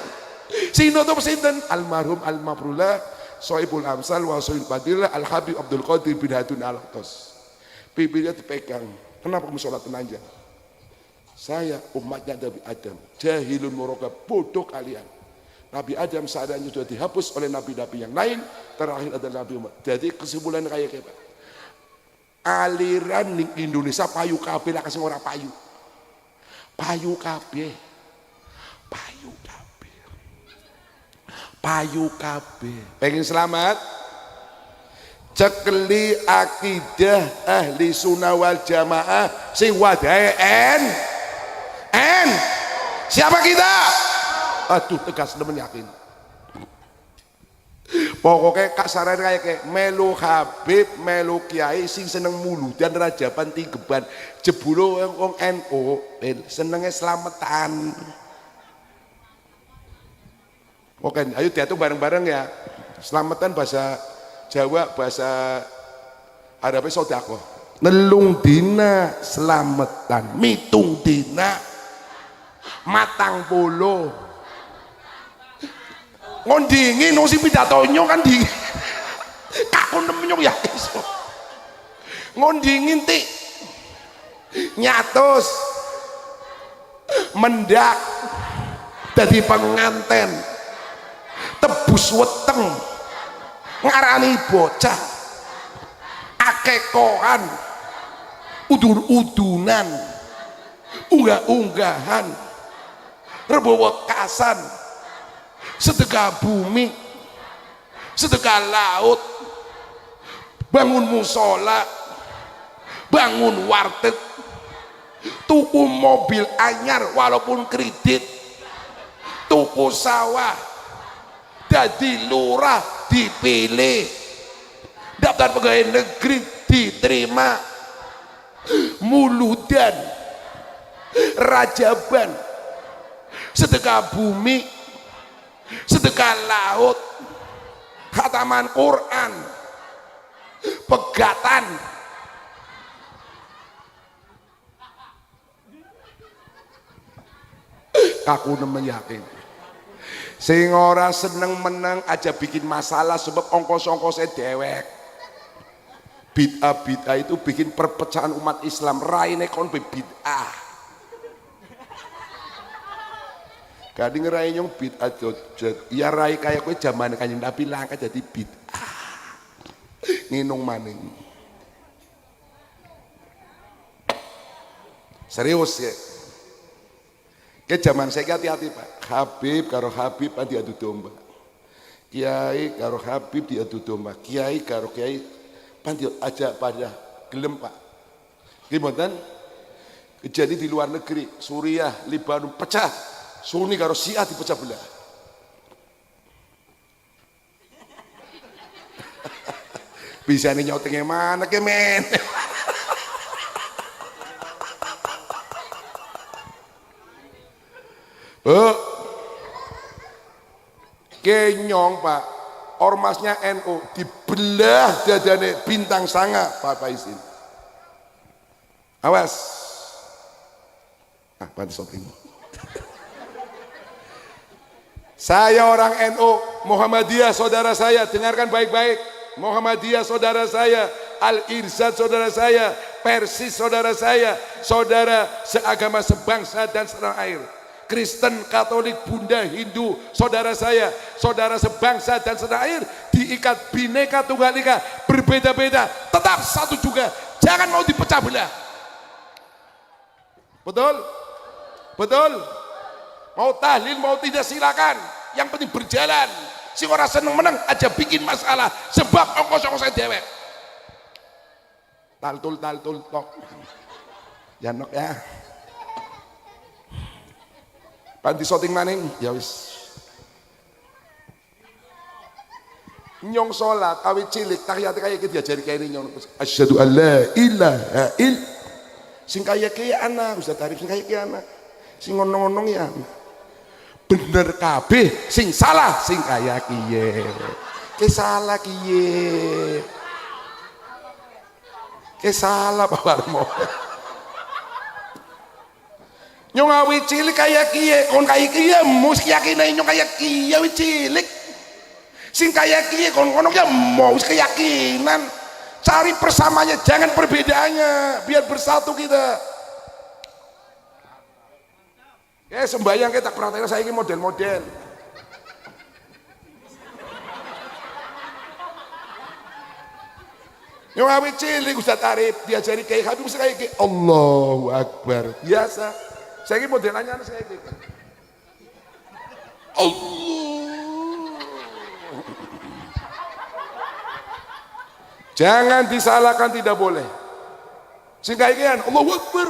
Sing nutup sinten? Almarhum Al-Mabrullah Sohibul Amsal wa Sohibul Fadilah Al-Habib Abdul Qadir bin Hatun Al-Atos. Bibirnya dipegang. Kenapa kamu sholat telanjang? Saya umatnya Nabi Adam, jahilun murokab, bodoh kalian. Nabi Adam seadanya sudah dihapus oleh nabi-nabi yang lain, terakhir adalah Nabi Muhammad. Jadi kesimpulan kayak apa? Aliran ning Indonesia payu kabeh lah kasih orang payu. Payu kabeh. Payu kabeh. Payu kabeh. Pengen selamat? Cekeli akidah ahli sunnah wal jamaah sing wadahe siapa kita? Aduh tegas nemen yakin. Pokoknya kasaran kayak melu Habib, melu Kiai sing seneng mulu dan rajaban tinggeban jebulo wong NU senengnya selamatan. Oke, ayo diatur bareng-bareng ya. Selamatan bahasa Jawa, bahasa Arabnya sodako. Nelung dina selamatan, mitung dina matang polo. Ngondingin nong si pidatonyo kan di kakun nemenyong ya iso. Ngondingin ti nyatus mendak dadi penganten tebus weteng ngarani bocah akekohan udur-udunan unggah-unggahan rebewekasan sedekah bumi sedekah laut bangun musola bangun warteg tuku mobil anyar walaupun kredit tuku sawah jadi lurah dipilih daftar pegawai negeri diterima muludan rajaban sedekah bumi sedekah laut khataman Quran pegatan aku nemen yakin sing ora seneng menang aja bikin masalah sebab ongkos-ongkosnya dewek. Bid'ah itu bikin perpecahan umat Islam. Raine kon bid'ah. Kadang ngerai nyong bid'ah jojot. Ya rai kayak kowe zaman Kanjeng Nabi langka jadi bid'ah. Nginung maning. Serius ya. Ke zaman saya hati-hati Pak. Habib karo Habib diadu domba. Kiai karo Habib diadu domba. Kiai karo Kiai panti aja pada gelem Pak. Gimana? Kejadian di luar negeri, Suriah, Libanon pecah. Sunni karo Syiah dipecah belah. Bisa nih nyotengnya mana ke men? Kenyong Pak, ormasnya NU dibelah dadane bintang sanga Pak Faisin. Awas. Panti shopping. Saya orang NU, Muhammadiyah saudara saya, dengarkan baik-baik. Muhammadiyah saudara saya, Al-Irsad saudara saya, Persis saudara saya, saudara seagama sebangsa dan setanah air. Kristen, Katolik, Bunda, Hindu, saudara saya, saudara sebangsa dan setanah air, diikat Bhinneka Tunggal Ika, berbeda-beda, tetap satu juga, jangan mau dipecah belah. Betul? Betul? Mau tahlil, mau tidak silakan, yang penting berjalan. Si orang seneng menang aja bikin masalah, sebab ongkos-ongkos saya dewek. Taltul tok. Ya nok ya. Panti shooting maning, ya wis. Nyong salat awit cilik tahiyat kaya iki diajari kene nyong. Asyhadu an la ilaha illallah. Sing kaya ki anak Ustaz Arif, sing kaya ki anak. Sing ngono-ngono ya. Bener kabeh, sing salah sing kaya kiye. Ki salah kiye. Ki salah bawarmu. Nyong awit cilik kaya kiye, kon kaya kiye mus keyakinan nyong kaya kiye awit cilik. Sing kaya kiye kon ngono ya mau keyakinan. Cari persamaannya, jangan perbedaannya, biar bersatu kita. Sembayang kita perhatikan saya ini model-model. Yang awet cilik Ustaz Arif diajari kayak Habib mesti kayak Allahu Akbar biasa. Saya ini modelannya saya ini. Allah. Jangan disalahkan, tidak boleh. Sehingga ikan Allahu Akbar.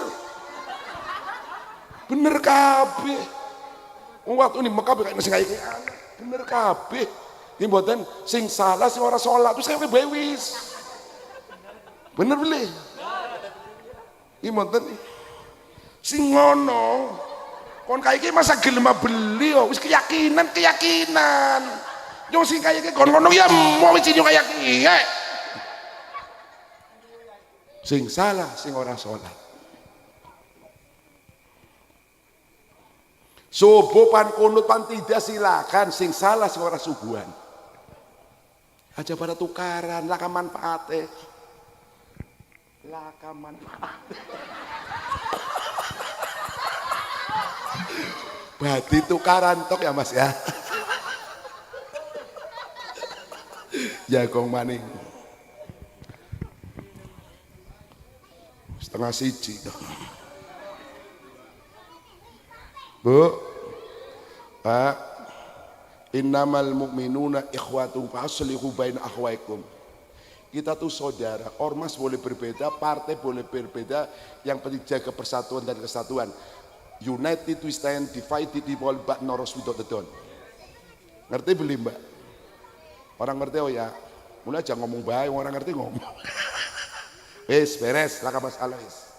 Bener kabeh. Waktu ini Mekah kayak sing iki bener kabeh. Ini mboten sing salah sing ora salat terus kayak bewis. Bener beli. Ini mboten sing ngono. Kon kayak iki masa gelem beli oh wis keyakinan. Yo sing kayak iki kon ngono ya mau wis kayak iki. Sing salah sing ora salat. Subuh pan kunut pan tidak silakan, sing salah sing ora subuhan. Aja pada tukaran, laka manfaate. Laka manfaate. Berarti tukaran tok ya Mas ya. Jagong maning. Setengah siji Bu, Pak, innamal mu'minuna ikhwatun fa'aslihu baina akhwaikum. Kita tuh saudara, ormas boleh berbeda, partai boleh berbeda, yang penting jaga persatuan dan kesatuan. United we stand, divided we fall, but no rose without the dawn. Ngerti beli Mbak? Orang ngerti oh ya, mulai aja ngomong baik, orang ngerti ngomong. Wis beres, laka masalah wis.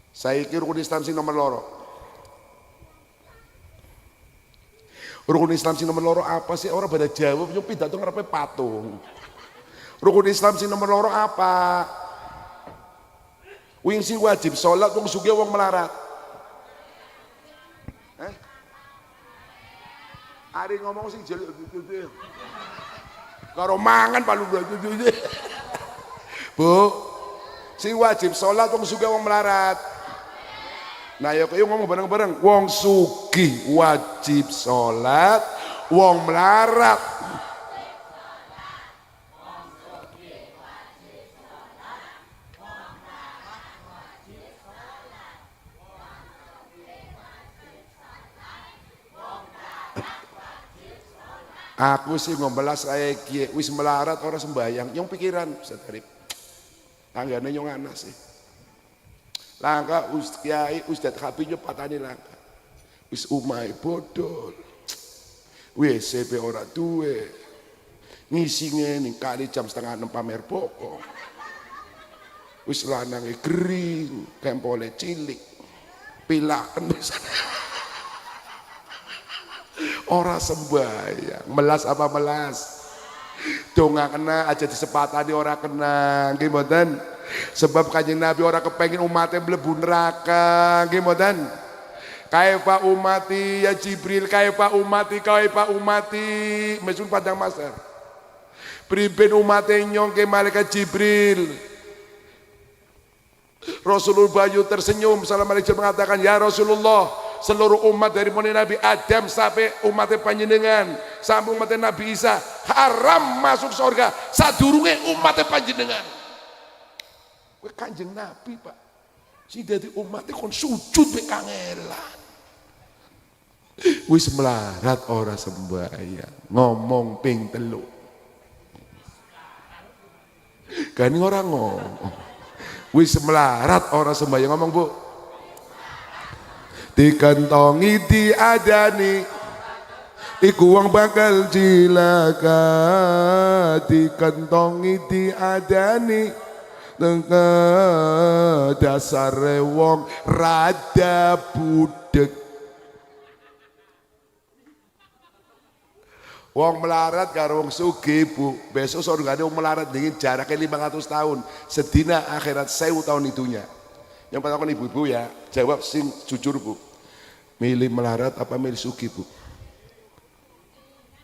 Saya kira rukun Islam sing nomor loro. Rukun Islam sing nomor loro apa sih? Orang pada jawab yo pidato ngarepe patung. Rukun Islam sing nomor loro apa? Wing sing wajib salat wong sugih wong melarat. Ari ngomong sing jelek gitu. Karo mangan palu gitu. Bu, sing wajib sholat wong sugih wong melarat. Nah ya kaya ngomong bareng-bareng, wong sugih wajib sholat, wong melarat. Aku sih ngombelas kayak kie, wis melarat orang sembayang, yang pikiran Ustaz Arif. Tanggane nyong anak sih. Langka Kiai Ustaz Habib patani langka. Wis umai bodol. WC ora duwe. Ngisi ngene kali jam 5:30 pamer pokok. Wis lanange kering, kempole cilik. Pilaken wis. Ora sembayang, melas apa melas? Donga kena aja disepatani ora kena, nggih mboten? Sebab Kanjeng Nabi ora kepengin umatnya mlebu neraka, nggih mboten? Kaifa umati ya Jibril, kaifa umati, mesun padang masar. Priben umate nyong ke malaikat Jibril. Rasulullah Bayu tersenyum, Assalamualaikum mengatakan, ya Rasulullah, seluruh umat dari mulai Nabi Adam sampai umatnya panjenengan sampai umatnya Nabi Isa haram masuk surga sadurunge umatnya panjenengan. Kowe Kanjeng Nabi Pak sing dadi umatnya kon sujud mek kangelan. Wis melarat ora sembahyang, ngomong ping 3. Kan ora ngomong. Wis melarat ora sembahyang, ngomong Bu. Dikentongi diadani Iku wong bakal cilaka dikentongi diadani tengah dasare wong rada budek. Wong melarat karo wong sugih Bu, besok surgane wong melarat dingin jaraknya 500 tahun, sedina akhirat 1000 tahun itunya. Yang pertama ibu-ibu ya, jawab sing jujur Bu. Milih melarat apa milih sugih Bu?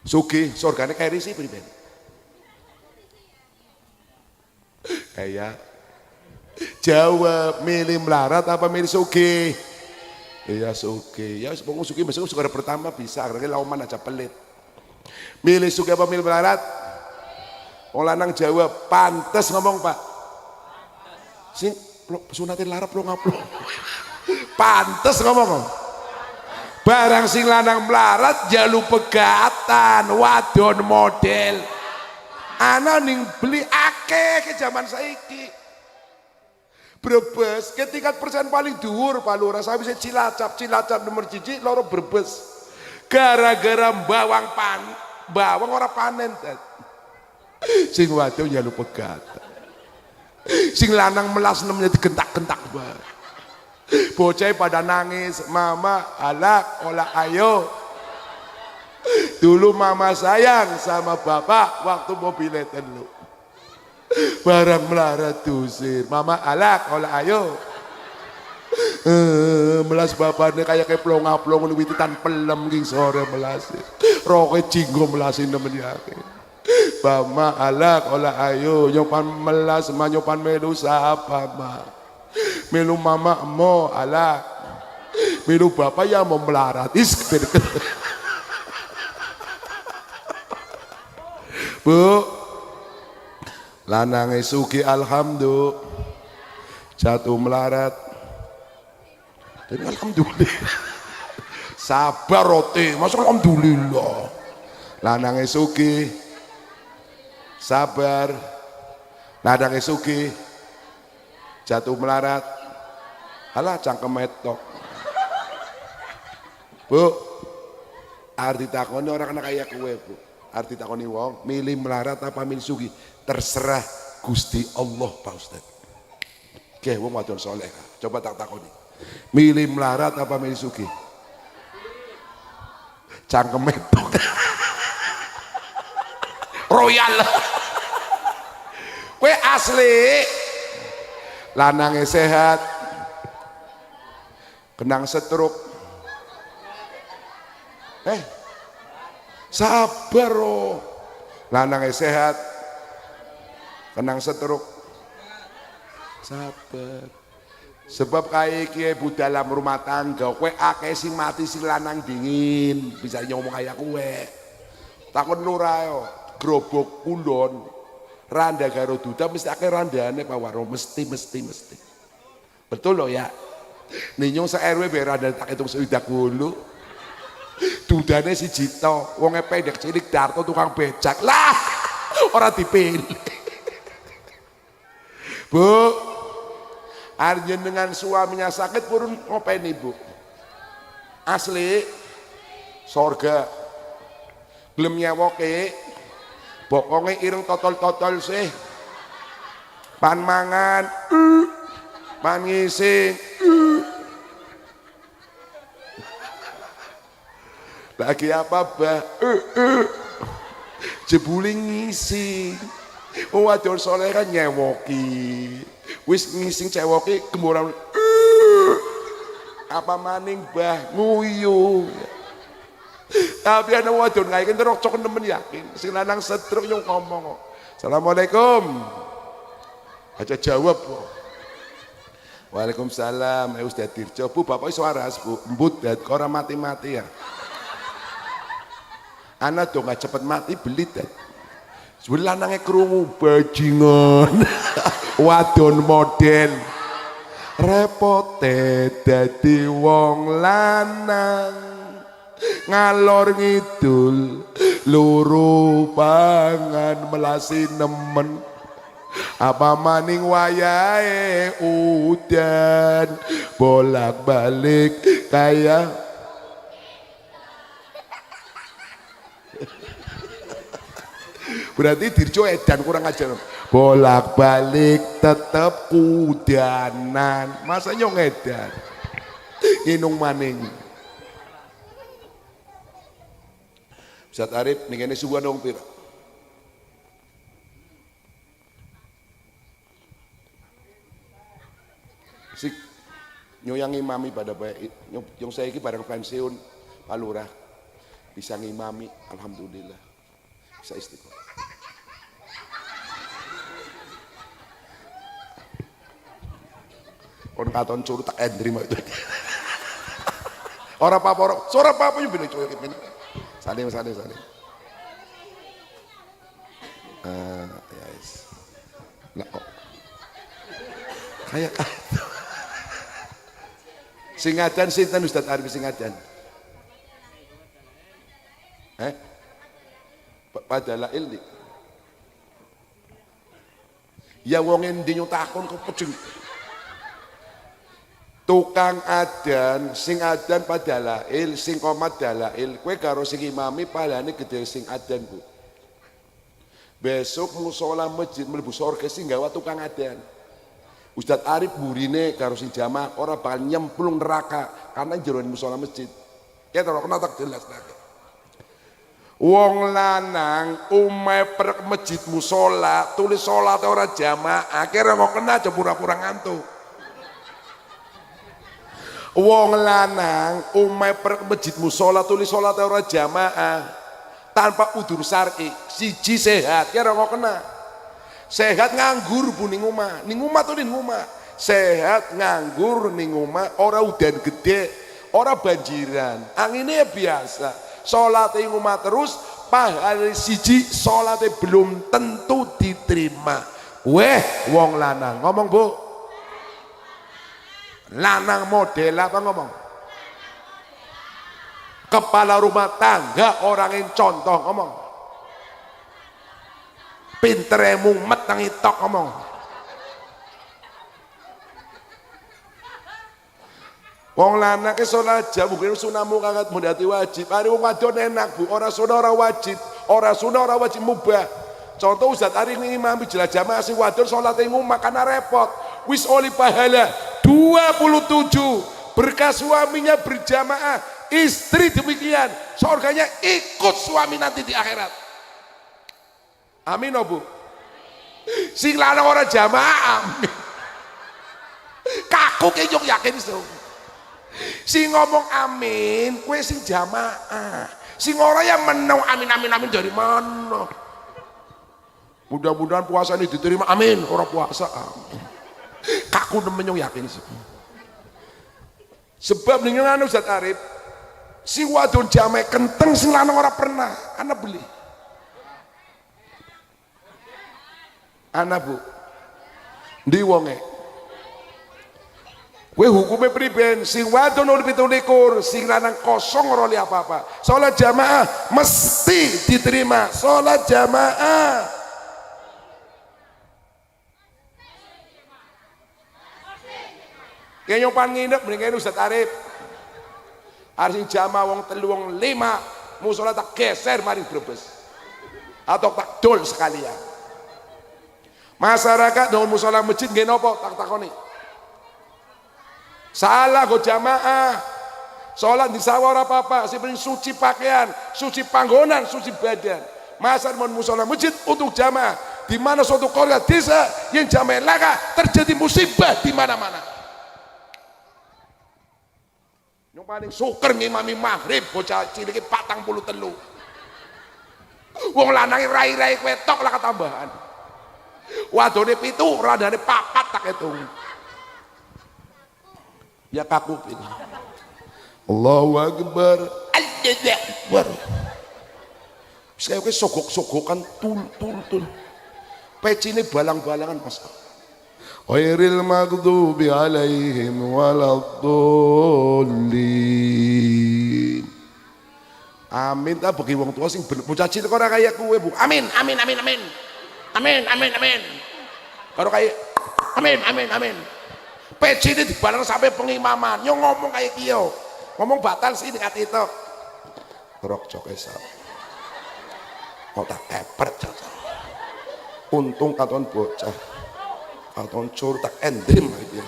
Sugih, surgane keri sih pribadi. Kayak jawab milih melarat apa milih sugih? Iya sugih. Ya wong sugih besok surga pertama bisa, karena lauman aja pelit. Milih sugih apa milih melarat? Wong lanang jawab pantes ngomong Pak. Sing sunatin larap lo ngaplo. Pantes ngomong. Barang sing lanang melarat jalu pegatan wadon model ana ning beli akeh ke zaman saiki. Brebes ke tingkat persen paling dhuwur Pak Lurah, saya bisa Cilacap nomor 1 loro Brebes gara-gara bawang ora panen sing wadon jalu pegatan, sing lanang melas nemnya digentak-gentak bae. Bocah pada nangis, mama alak olah ayo. Dulu mama sayang sama bapak waktu mobilnya telu. Barang melarat dusir, mama alak olah ayo. Melas bapaknya kayak plong-plong wititan pelem king sore melas. Roke jinggo melasin nemen yakin. Mama alak olah ayo, nyopan melas nyopan melu sapa ma. Melu mama mo ala melu bapak ya mau melarat Bu lanang sugih alhamdulillah jatuh melarat jadi alhamdulillah sabar roti masa alhamdulillah lanang sugih sabar lanang sugih jatuh melarat halah cangkem metok Bu arti takoni orang kena kayak kue Bu, arti takoni wong milih melarat apa milih sugih terserah Gusti Allah Pak Ustadz. Oke wong wadon soleh coba tak takoni milih melarat apa milih sugih cangkem metok royal kue asli lanangnya sehat kenang stroke sabar oh lanangnya sehat kenang stroke sabar sebab kayak kie bu dalam rumah tangga kue akeh sing mati sing lanang dingin bisa ngomong kayak kue takut lurayo gerobok kulon randa karo duda mesti akeh randane Pak Waro mesti betul loh ya ninyong se RW be randa tak hitung sewidak dulu dudane si Jito wonge pendek cilik Darto tukang becak lah ora dipilih Bu arjen dengan suaminya sakit purun ngopeni Bu asli sorga gelem nyewoke pokoknya ireng totol-totol sih pan mangan pan ngising lagi apa bah jebuling ngising wadon soleh kan nyewoki wis ngising cewoki gemuran apa maning bah nguyu tapi ada wadon ngaikin terus cok nemen yakin sing lanang setruk yang ngomong Assalamualaikum aja jawab kok Waalaikumsalam Ustaz Dirjo Bu bapak suaras Bu embut dat orang mati-mati ya anak dong gak cepet mati belit dat sebelah lanangnya kerungu bajingan wadon model repote dadi wong lanang ngalor ngidul luru pangan melasi nemen apa maning wayahe udan bolak balik kayak Berarti dirjo edan kurang ajar. Bolak-balik tetep kudanan. Masa nyong edan. Nginung maning. Ustaz Arif ning kene suwan wong pira? Sik nyoyang imami pada baik. Yang saya ini bareng pensiun Pak Lurah bisa ngimami, alhamdulillah bisa istiqomah. Kon katon curu tak endri mak itu. Ora apa-apa, suara apa yo ben cuy ben. Salim. Ya wis. Lah kok kayak Singadan sinten Ustaz Arif Singadan? Padahal ilmi. Ya wong endi takon kok pejeng. Tukang adan, sing adan padalail, sing komat dalail, kowe karo sing imami palane gede sing adan, Bu. Besok musola masjid mlebu surga sing gawa tukang adan. Ustaz Arif burine karo sing jamaah ora bakal nyemplung neraka karena jeroan musola masjid. Ya terus kena tak jelas lagi. Wong lanang umai perek masjid musola tulis sholat ora jamaah akhirnya kok kena aja pura-pura ngantuk. Wong lanang umai perek masjid musola tulis sholat ora jamaah tanpa udur syar'i siji sehat kira kok kena. Sehat nganggur bu ning omah tuh ning omah. Sehat nganggur ning omah ora udan gede, ora banjiran. Anginnya biasa. Salate ing omah terus pahala siji salate belum tentu diterima. Weh wong lanang ngomong Bu. Lanang model apa ngomong? Kepala rumah tangga orang yang contoh ngomong. Pintere mumet nang itok ngomong. Wong lanang ke salat jam mungkin sunamu kangkat mendati wajib. Ari wong wadon enak Bu, ora sunah ora wajib, ora sunah ora wajib mubah. Contoh Ustaz Ari ini imam jelas jamaah sing wadon salat ing omah karena repot. Wis oli pahala 27 berkah suaminya berjamaah, istri demikian, surganya ikut suami nanti di akhirat. Amin Bu. Sing lanang ora jamaah amin. Kaku ke yo yakin so. Sing ngomong amin, kue sing jamaah. Sing ora ya menang amin dari mana? Mudah-mudahan puasa ini diterima amin, orang puasa amin. Kaku nemen yo yakin so. Sebab dengan Ustaz Arif, si wadon jamaah kenteng sing lanang ora pernah, ana beli. Ana Bu. Ndi wonge? Kowe hukume priben sing wadon ora 17 sing lanang kosong ora li apa-apa. Salat jamaah mesti diterima. Salat jamaah. Kaya nyompan nginep mrene Ustaz Arif. Arep jamaah wong 3 wong 5 musola tak geser mari Brebes. Atau tak dol sekalian. Masyarakat dengan musola masjid nggih napa tak takoni. Salah go jamaah. Salat di sawah ora apa-apa, sing penting suci pakaian, suci panggonan, suci badan. Masa mon musola masjid untuk jamaah. Di mana suatu qarya desa yang jamaah laka terjadi musibah di mana-mana. Yang paling syukur ngimami maghrib bocah cilik 43. Wong lanang rai-rai wetok lah ketambahan. Wadone 7 radane 4 tak hitung. Ya kaku ini. Allahu Akbar. Allahu Akbar. Saya ke sogok-sogokan tul. Pecine balang-balangan Mas. Ghairil maghdubi alaihim waladdallin. Amin ta bagi wong tua sing bocah cilik ora kaya kowe, Bu. Amin. Amin. Karo kaya amin. Peci ini dibalang sampai pengimaman. Yo ngomong kayak kiyo. Ngomong batal sih dekat itu. Rok cok esap. Kok tak kepret cok. Untung katon bocah. Katon cur tak endrim iki.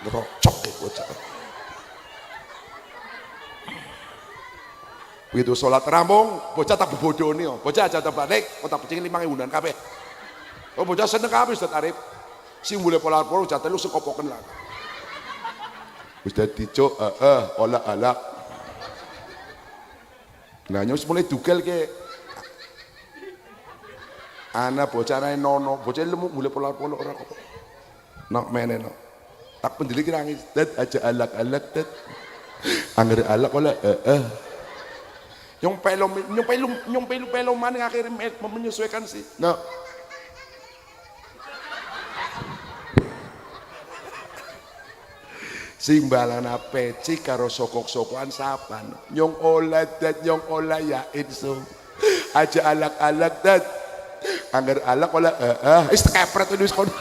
Ngerocok bocah. Begitu sholat rampung, bocah tak bebodoni, bocah aja tak balik, kok tak pecingin 5.000 kabeh. Oh bocah seneng kabeh Ustaz Arif. Sing mulai pola-pola bocah telu sekopoken lah. Wis dadi cuk, olah alak. Nah nyus mulai dugel ke. Ana bocah nae nono, bocah lemu mulai pola-pola ora kok. Nok mene nok. Tak pendelik nangis, dat aja alak-alak dat. Angger alak olah Yung pelo man yang akhirnya menyesuaikan sih. No. Simbalana peci karo sokok-sokokan sapan. Nyong olah dat nyong olah ya inso. Aja alak-alak dat. Angger alak olah is kepret itu kon.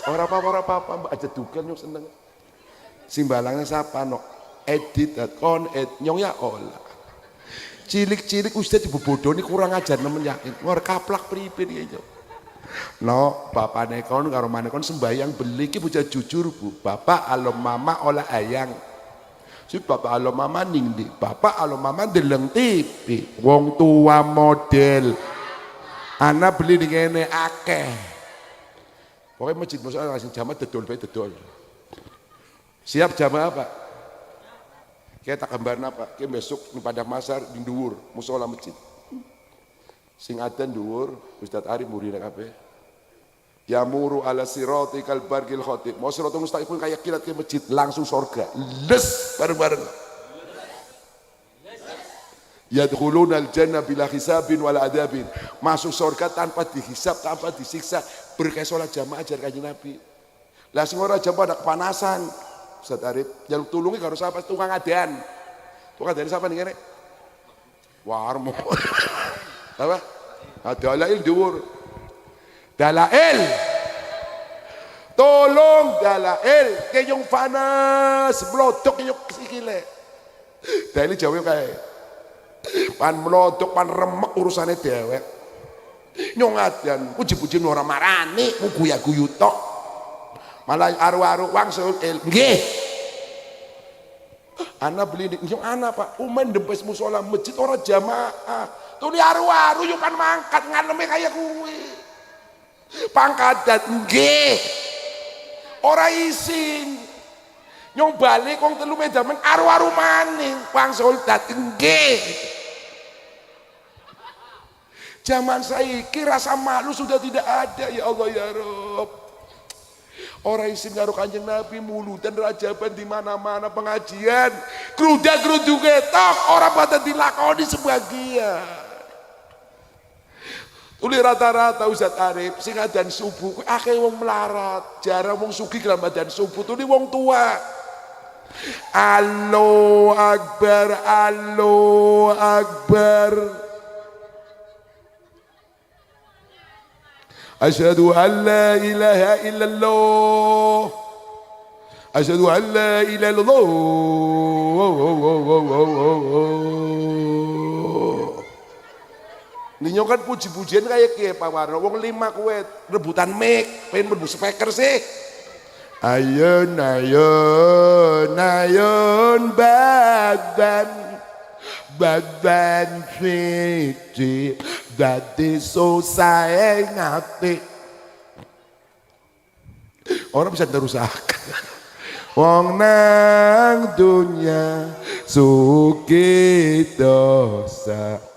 Ora apa-apa aja dugan nyong seneng. Simbalangnya siapa no edit kon nyong ya olah. Cilik-cilik Ustaz dibobodoni kurang ajar nemen yakin. Ngor kaplak pripun iki. No, bapakne kon karo mane kon sembayang beli ki bocah jujur Bu. Bapak alo mama olah ayang. Si bapak alo mama ning ndi? Bapak alo mama deleng TV. Wong tua model. Ana beli ning kene akeh. Pokoknya masjid musola langsung jamaah dedol bae dedol. Siap jamaah apa? Kita gambarna apa? Kita besok di Padang Masar di dhuwur musola masjid. Sing adzan dhuwur Ustaz Arif murine kabeh. Yamuru ala sirati kal barqil khatib. Mau siratul mustaqim kayak kilat ke masjid langsung surga. Les bareng-bareng. Yadkhuluna al-jannah bila hisabin wala adabin. Masuk surga tanpa dihisab, tanpa disiksa. Berkah sholat jamaah ajar kanjeng Nabi. Lah sing ora jamaah ada kepanasan. Ustaz Arif, yang tulungi karo sapa tukang adan. Tukang adan sapa ning kene? Warmo. Apa? Dalail dhuwur. Dalail. Tolong dalail, kayong panas, blodok kayong sikile. Dalail jawab kae. Pan melodok, pan remek urusannya dewek. Nyong adan, puji-puji ora marani, guya-guyu tok. Malah aru-aru wangsul nggih. Ana beli nyong ana Pak, umen dempes musola masjid ora jamaah. Tuli aru-aru yo kan mangkat ngaleme kaya kuwi. Pangkadat nggih. Ora isin. Nyong balik wong telu medamen aru-aru maning wangsul dat nggih. Zaman saiki rasa malu sudah tidak ada ya Allah ya Rabb. Orang isim karo Kanjeng Nabi mulu dan rajaban di mana-mana pengajian. Geruda-gerudu ketok orang pada dilakoni sebagian. Uli rata-rata Ustaz Arif sing adzan subuh akeh wong melarat, jarang wong sugih dalam adzan subuh tuli wong tua. Allahu Akbar, Allahu Akbar. Asyhadu an la ilaha illallah. Asyhadu an la ilaha illallah. Ninyo kan puji-pujian kayak kiye Pak Warno. Wong 5 kuwe rebutan mic, pengen mlebu speaker sih. Ayun ayun ayun badan fiti dadi susah ngati. Orang bisa terusak. Wong nang dunya suki dosa.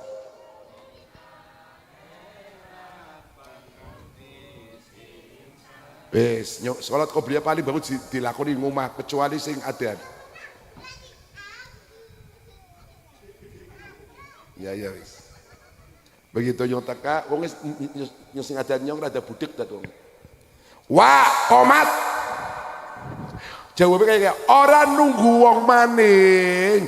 Wes, sholat qobliyah paling bagus dilakoni ngomah kecuali sing adzan. Ya wis. Begitu nyong teka, wong sing adzan nyong rada budek dak wong. Wah, komat. Jawabnya kayak orang nunggu wong maning.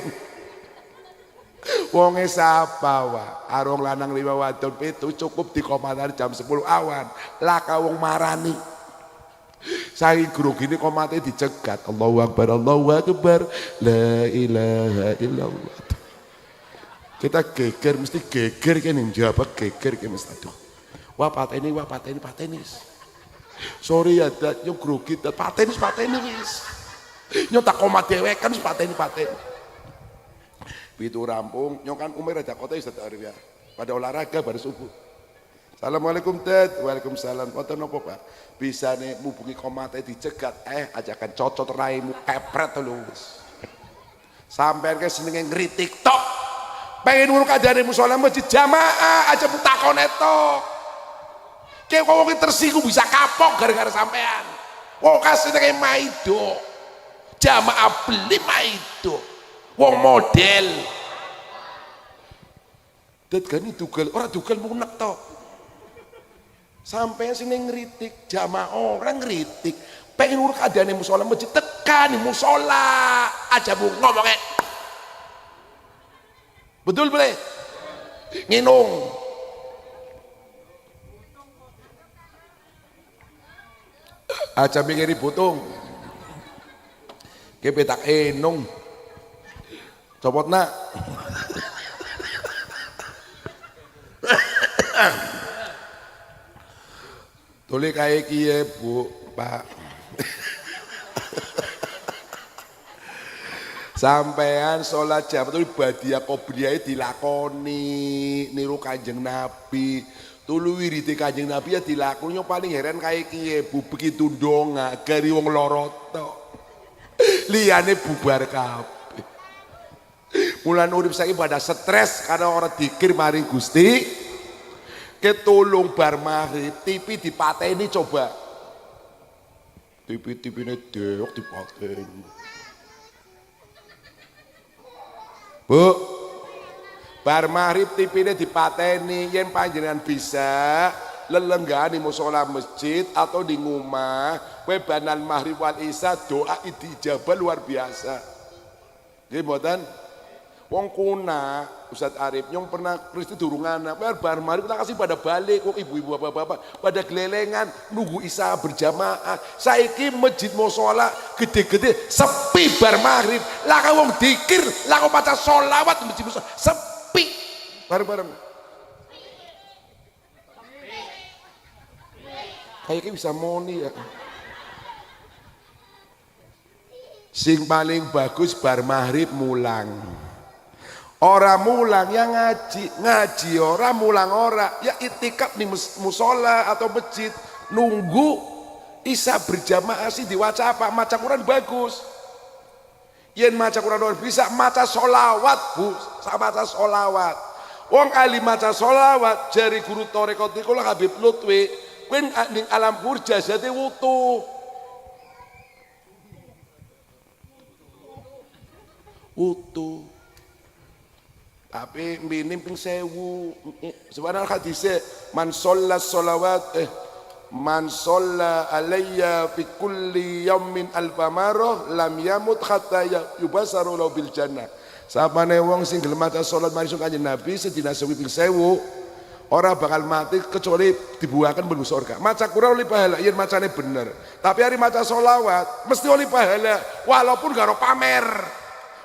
Wonge sapa wa? Arung lanang 5 wadon 7 cukup dikomatan jam 10 awan. Laka wong marani. Saking grogine komate dicegat. Allahu Akbar, Allahu Akbar. La ilaha illallah. Kita geger mesti geger kan yang jawab geger kan mesti aduh. Wah pateni sorry ya nyok grogi pateni wis nyok tak koma dewek kan pateni itu rampung nyok kan umur aja kota Ustaz Arif ya pada olahraga baru subuh. Assalamualaikum Dad. Waalaikumsalam. Kota nopo Pak? Bisa nih hubungi komate dicegat ajakan cocot raimu kepret lulus sampai ke senenge ngritik tok pengen uruk adane musala masjid jamaah aja mutakon tok. Kayak wong tersinggung bisa kapok gara-gara sampean. Wong kasih kayak maido, jamaah beli maido, wong model. Dan gani dugal, orang dugal munak toh. Sampai sini ngeritik jamaah orang ngeritik. Pengen urut adanya musola masjid tekan musola aja bu ngomongnya. Betul boleh? Nginung. Aja mikiri butung ke petak enung copot nak tuli kaya kiye bu Pak sampean sholat jam tuli badiah kobriyah dilakoni niru Kanjeng Nabi tulu wirite Kanjeng Nabi ya dilakoni paling heran kaya kiye bu begitu donga gari wong loroto liyane bubar kabeh mulan urip saiki pada stres karena orang dikir maring Gusti ketulung bar maghrib TV dipateni coba TV-TV-ne deok dipateni Bu bar maghrib TV-ne dipateni yen panjenengan bisa lelenggani musola masjid atau di rumah kowe banan maghrib wal isya doa ijabah luar biasa nggih mboten wong kuna Ustaz Arif nyong pernah Kristi durungan bar maghrib kita kasih pada balik kok ibu-ibu bapak-bapak pada gelelengan nunggu isya berjamaah saiki masjid musola gede-gede sepi bar maghrib lah wong dikir lah maca sholawat masjid musola sepi bareng-bareng kayaknya bisa moni ya sing paling bagus bar maghrib mulang ora mulang ya ngaji ora mulang ora ya itikaf di musola atau masjid nunggu isya berjamaah sih diwaca apa maca Quran bagus yen maca Quran bisa maca sholawat bu maca sholawat wong ali maca sholawat jari guru tarekat niku Habib Lutfi kowe ning alam kubur jasate wutuh. Tapi minim ping 1000. Sebenarnya hadise man shalla sholawat man shalla alayya fi kulli yaumin alfa marrah lam yamut hatta yubasaru lahu bil jannah. Sapane wong sing gelem maca salat maring Kanjeng Nabi sedina sewu ping 1000 orang bakal mati kecuali dibuahkan menuju surga. Maca Quran oleh pahala, yen macane bener. Tapi hari maca sholawat mesti oleh pahala, walaupun gak ada pamer,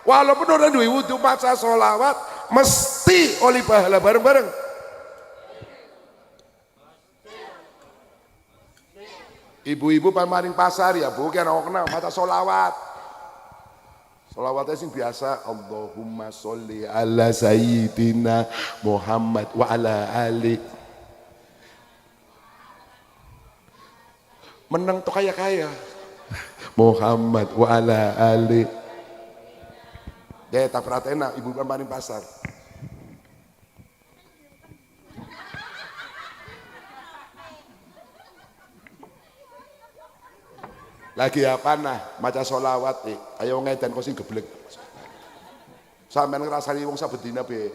walaupun orang duwe wudu maca sholawat mesti oleh pahala bareng-bareng. Ibu-ibu pamaring pasar ya bu, kan orang kenal maca sholawat. Sholawatnya sing biasa Allahumma sholli ala sayyidina Muhammad wa ala ali menang tuh kaya Muhammad wa ala ali tak pratena ibu paling pasar lagi apa nah maca sholawat ayo ngedan kok sing geblek sampean ngrasani wong sabedina be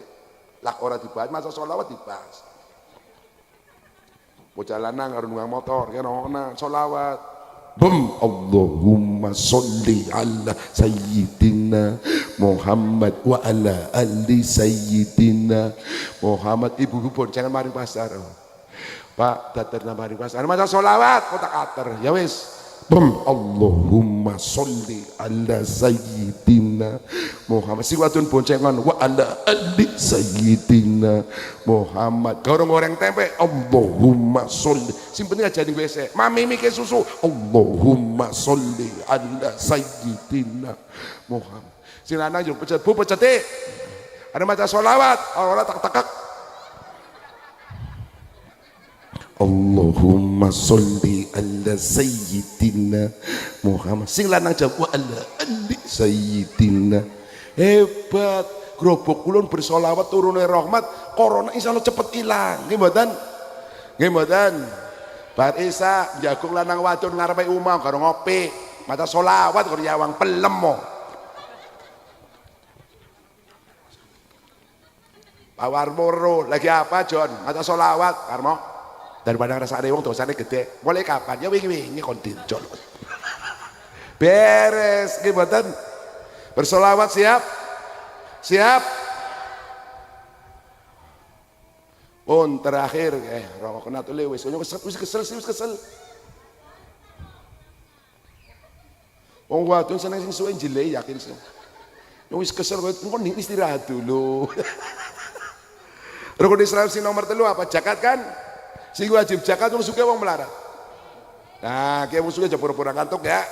lak ora dibahas maca sholawat dibahas bocah lanang karo nunggang motor kena ana sholawat bum Allahumma sholli ala sayyidina Muhammad wa ala ali sayyidina Muhammad ibu-ibu boncengan maring pasar Pak dater nang maring pasar maca sholawat kok tak ater ya wis Allahumma sholli ala sayyidina Muhammad. Sing wadon boncengan wa ala ali sayyidina Muhammad. Goreng-goreng tempe Allahumma sholli. Sing penting aja ning WC. Mami mikir susu Allahumma sholli ala sayyidina Muhammad. Sing lanang yo pecet bu pecete. Ada maca sholawat, ora tak-takak. Allahumma sholli ala sayyidina Muhammad. Sing lanang jawab ala ali sayyidina. Hebat. Grobok kulon bersolawat turune rahmat, corona insyaallah cepet ilang. Nggih mboten? Nggih mboten? Bar isa jagung lanang wadon ngarepe umah karo ngopi, maca solawat karo yawang pelem mo. Pawar moro lagi apa John? Maca solawat karmo. Daripada ngerasa wong dosane gede. Mulai kapan? Ya wingi-wingi kon dincol. Beres nggih mboten? Bersolawat siap? Siap? Terakhir rokok kena tule wis kesel. Wong wadon seneng sing suwe jele yakin sih. Wis kesel kok istirahat dulu. Rukun Islam sing nomor 3 apa? Zakat kan? Sing wajib zakat wong sugih wong melarat. Nah, ki wong sugih aja pura-pura ngantuk ya.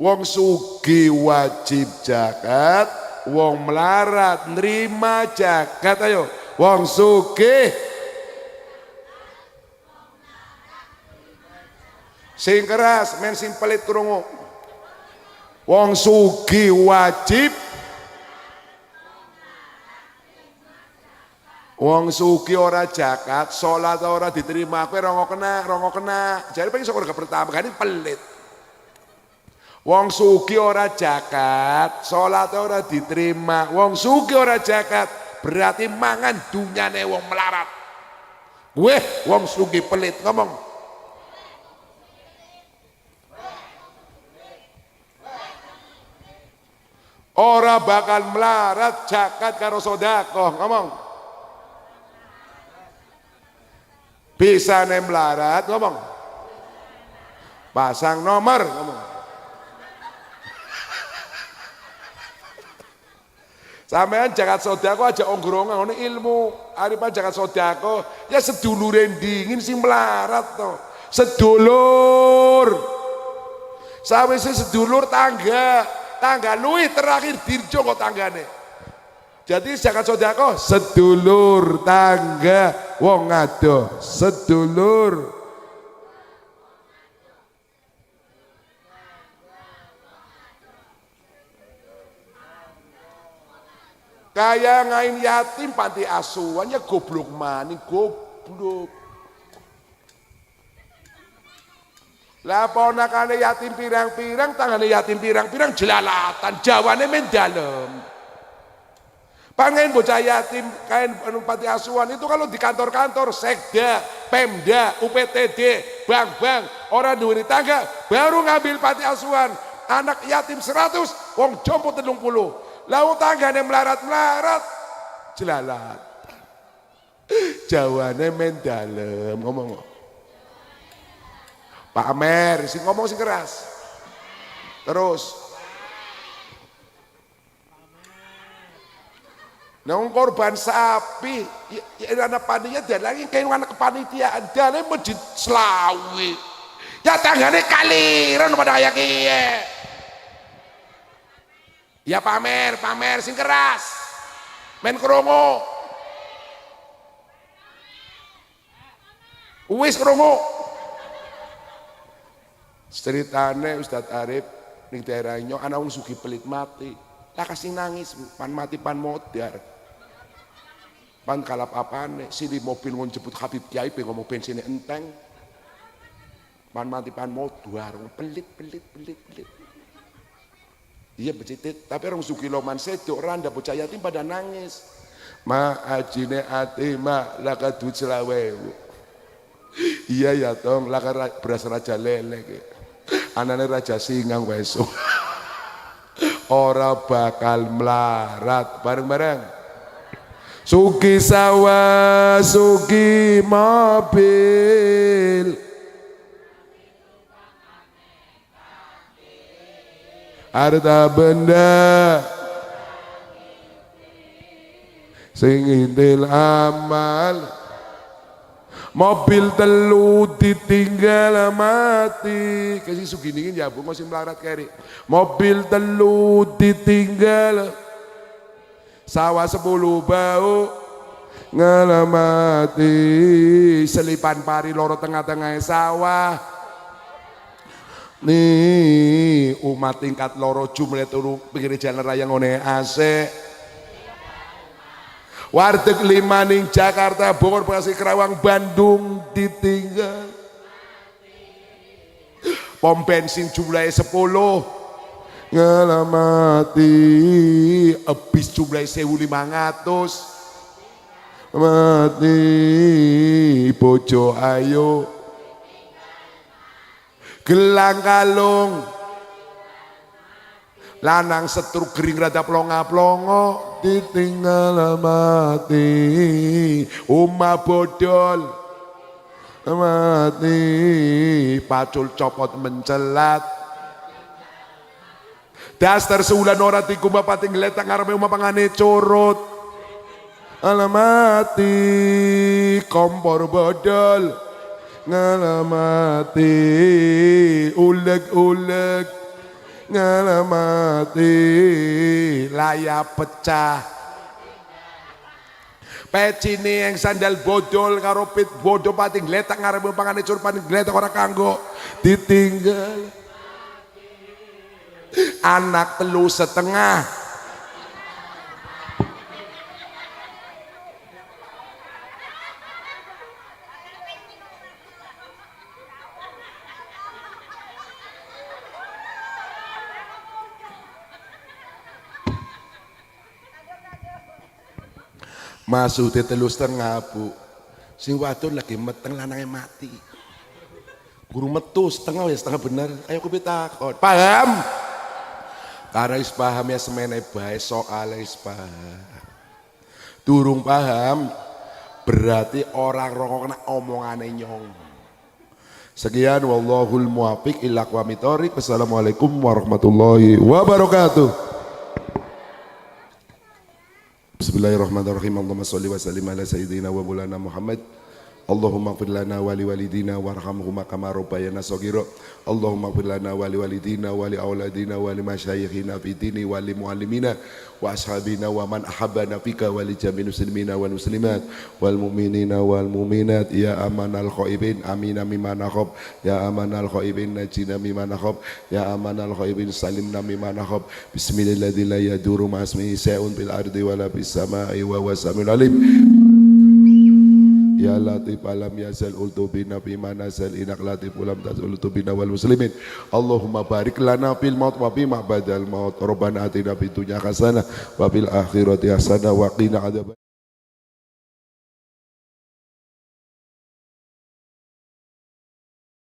Wong sugih wajib zakat, wong melarat nerima zakat. Ayo, wong sugih sing keras men sing pelit krungu. Wong sugih wajib, wong sugih ora zakat, salat ora diterima, kowe rongo kena. Jadi pengen surga pertama kan pelit. Wong sugih ora zakat, salat ora diterima, wong sugih ora zakat, berarti mangan dunyane wong melarat. Weh, wong sugih pelit ngomong. Ora bakal melarat zakat karo sedekah ngomong. Bisa melarat ngomong, pasang nomor ngomong. Sampean zakat sedekah aja onggrong ngene ilmu. Aripan zakat sedekah ya sedulure dingin sing melarat to. Sedulur. Sawise sedulur tangga luwih terakhir dirjo kok tanggane. Jadi zakat sedekah sedulur tangga wong adoh sedulur. Kaya ngain yatim panti asuhannya goblok maning goblok. Lah ponakane yatim pirang-pirang, tangane yatim pirang-pirang jelalatan, jawane men dalem. Pangen bocah yatim kain panti asuhan itu kalau di kantor-kantor sekda, pemda, UPTD, bank-bank, orang duwe tangga baru ngambil panti asuhan. Anak yatim 100, wong jompo 30. Lah tanggane melarat-melarat jelalat. Jawane men dalem ngomong. Pak Amer sing ngomong sing keras. Terus nang korban sapi, ya anak panitia dan lagi kayak anak kepanitiaan, dan masjid Selawi. Ya tanggane kaliran pada kayak kiye. Ya pamer sing keras, men krungu. Wis krungu. Ceritane Ustadz Arif ning daerahnya ana wong sugih pelit mati. Lah kasih nangis, pan mati pan modar. Pan kalap apane, sini mobil ngonjebut Habib Kiai pe ngomong bensinnya enteng. Pan mati pan modar, pelit. Iya becitit, tapi orang sugih loman sedok randa bocah yatim pada nangis. Ma ajine ati ma laka duit 20.000. Iya ya tong, laka beras raja lele ke. Anane raja singang besok. Ora bakal melarat bareng-bareng. Sugi sawah, sugi mobil. harta benda sing intil amal, mobil telu ditinggal mati. Kasih suginingin ya bu, masih melarat keri. Mobil telu ditinggal, sawah 10 bau ngelamati, selipan pari loro tengah-tengah sawah. Nih umat tingkat loro jumlah turu pinggir jalan raya ngone AC. Warteg 5 ning Jakarta, Bogor, Bekasi, Kerawang, Bandung ditinggal. Pom bensin jumlahnya 10 ngelamati, habis jumlahnya 1.500 mati. Bojo ayo gelang kalung, lanang setruk gering rada plonga-plongo ditinggal mati. Uma bodol mati, pacul copot mencelat, daster seulan ora tikumba pating geletak ngarepe uma pangane curut alamati. Kompor bodol ngalamati, uleg-uleg ngalamati, layar pecah, pecine yang sandal bodol karo pit bodoh pating gletak ngarep pangane cur pating gletak ora kanggo ditinggal. Anak 3,5 masuk di 3,5 bu, sing wadon lagi meteng lanangnya mati, guru metu setengah ya setengah bener. Ayo kowe takon paham, karena is paham ya semene bae soal is paham. Durung paham berarti orang rokok kena omongane nyong. Sekian, wallahul muwaffiq ila aqwamit thoriq. Wassalamualaikum warahmatullahi wabarakatuh. Bismillahirrahmanirrahim. Allahumma sholli wa sallim ala sayyidina wa maulana Muhammad. Allahumma ighfir lana wa li walidina warhamhuma kama rabbayana shaghira. Allahumma ighfir lana wa li walidina wa li auladina wa li masyayikhina fi dini wa li muallimina wa ashabina wa man ahabbana fika wa li jami'il muslimina wal muslimat wal mu'minina wal mu'minat. Ya amanal khaibin amina mimma nakhab, ya amanal khaibin najina mimma nakhab, ya amanal khaibin salimna mimma nakhab. Bismillahirrahmanirrahim. La yaduru ma'asmihi syai'un bil ardi wa la bis sama'i wa huwas samiul alim. Ya latif alam yazal ultubina bima nazal inak latif ulam tazal ultubina wal muslimin. Allahumma barik lana fil maut wa bima badal maut. Rabbana atina fid dunya hasanah wa fil akhirati hasanah wa qina adzaban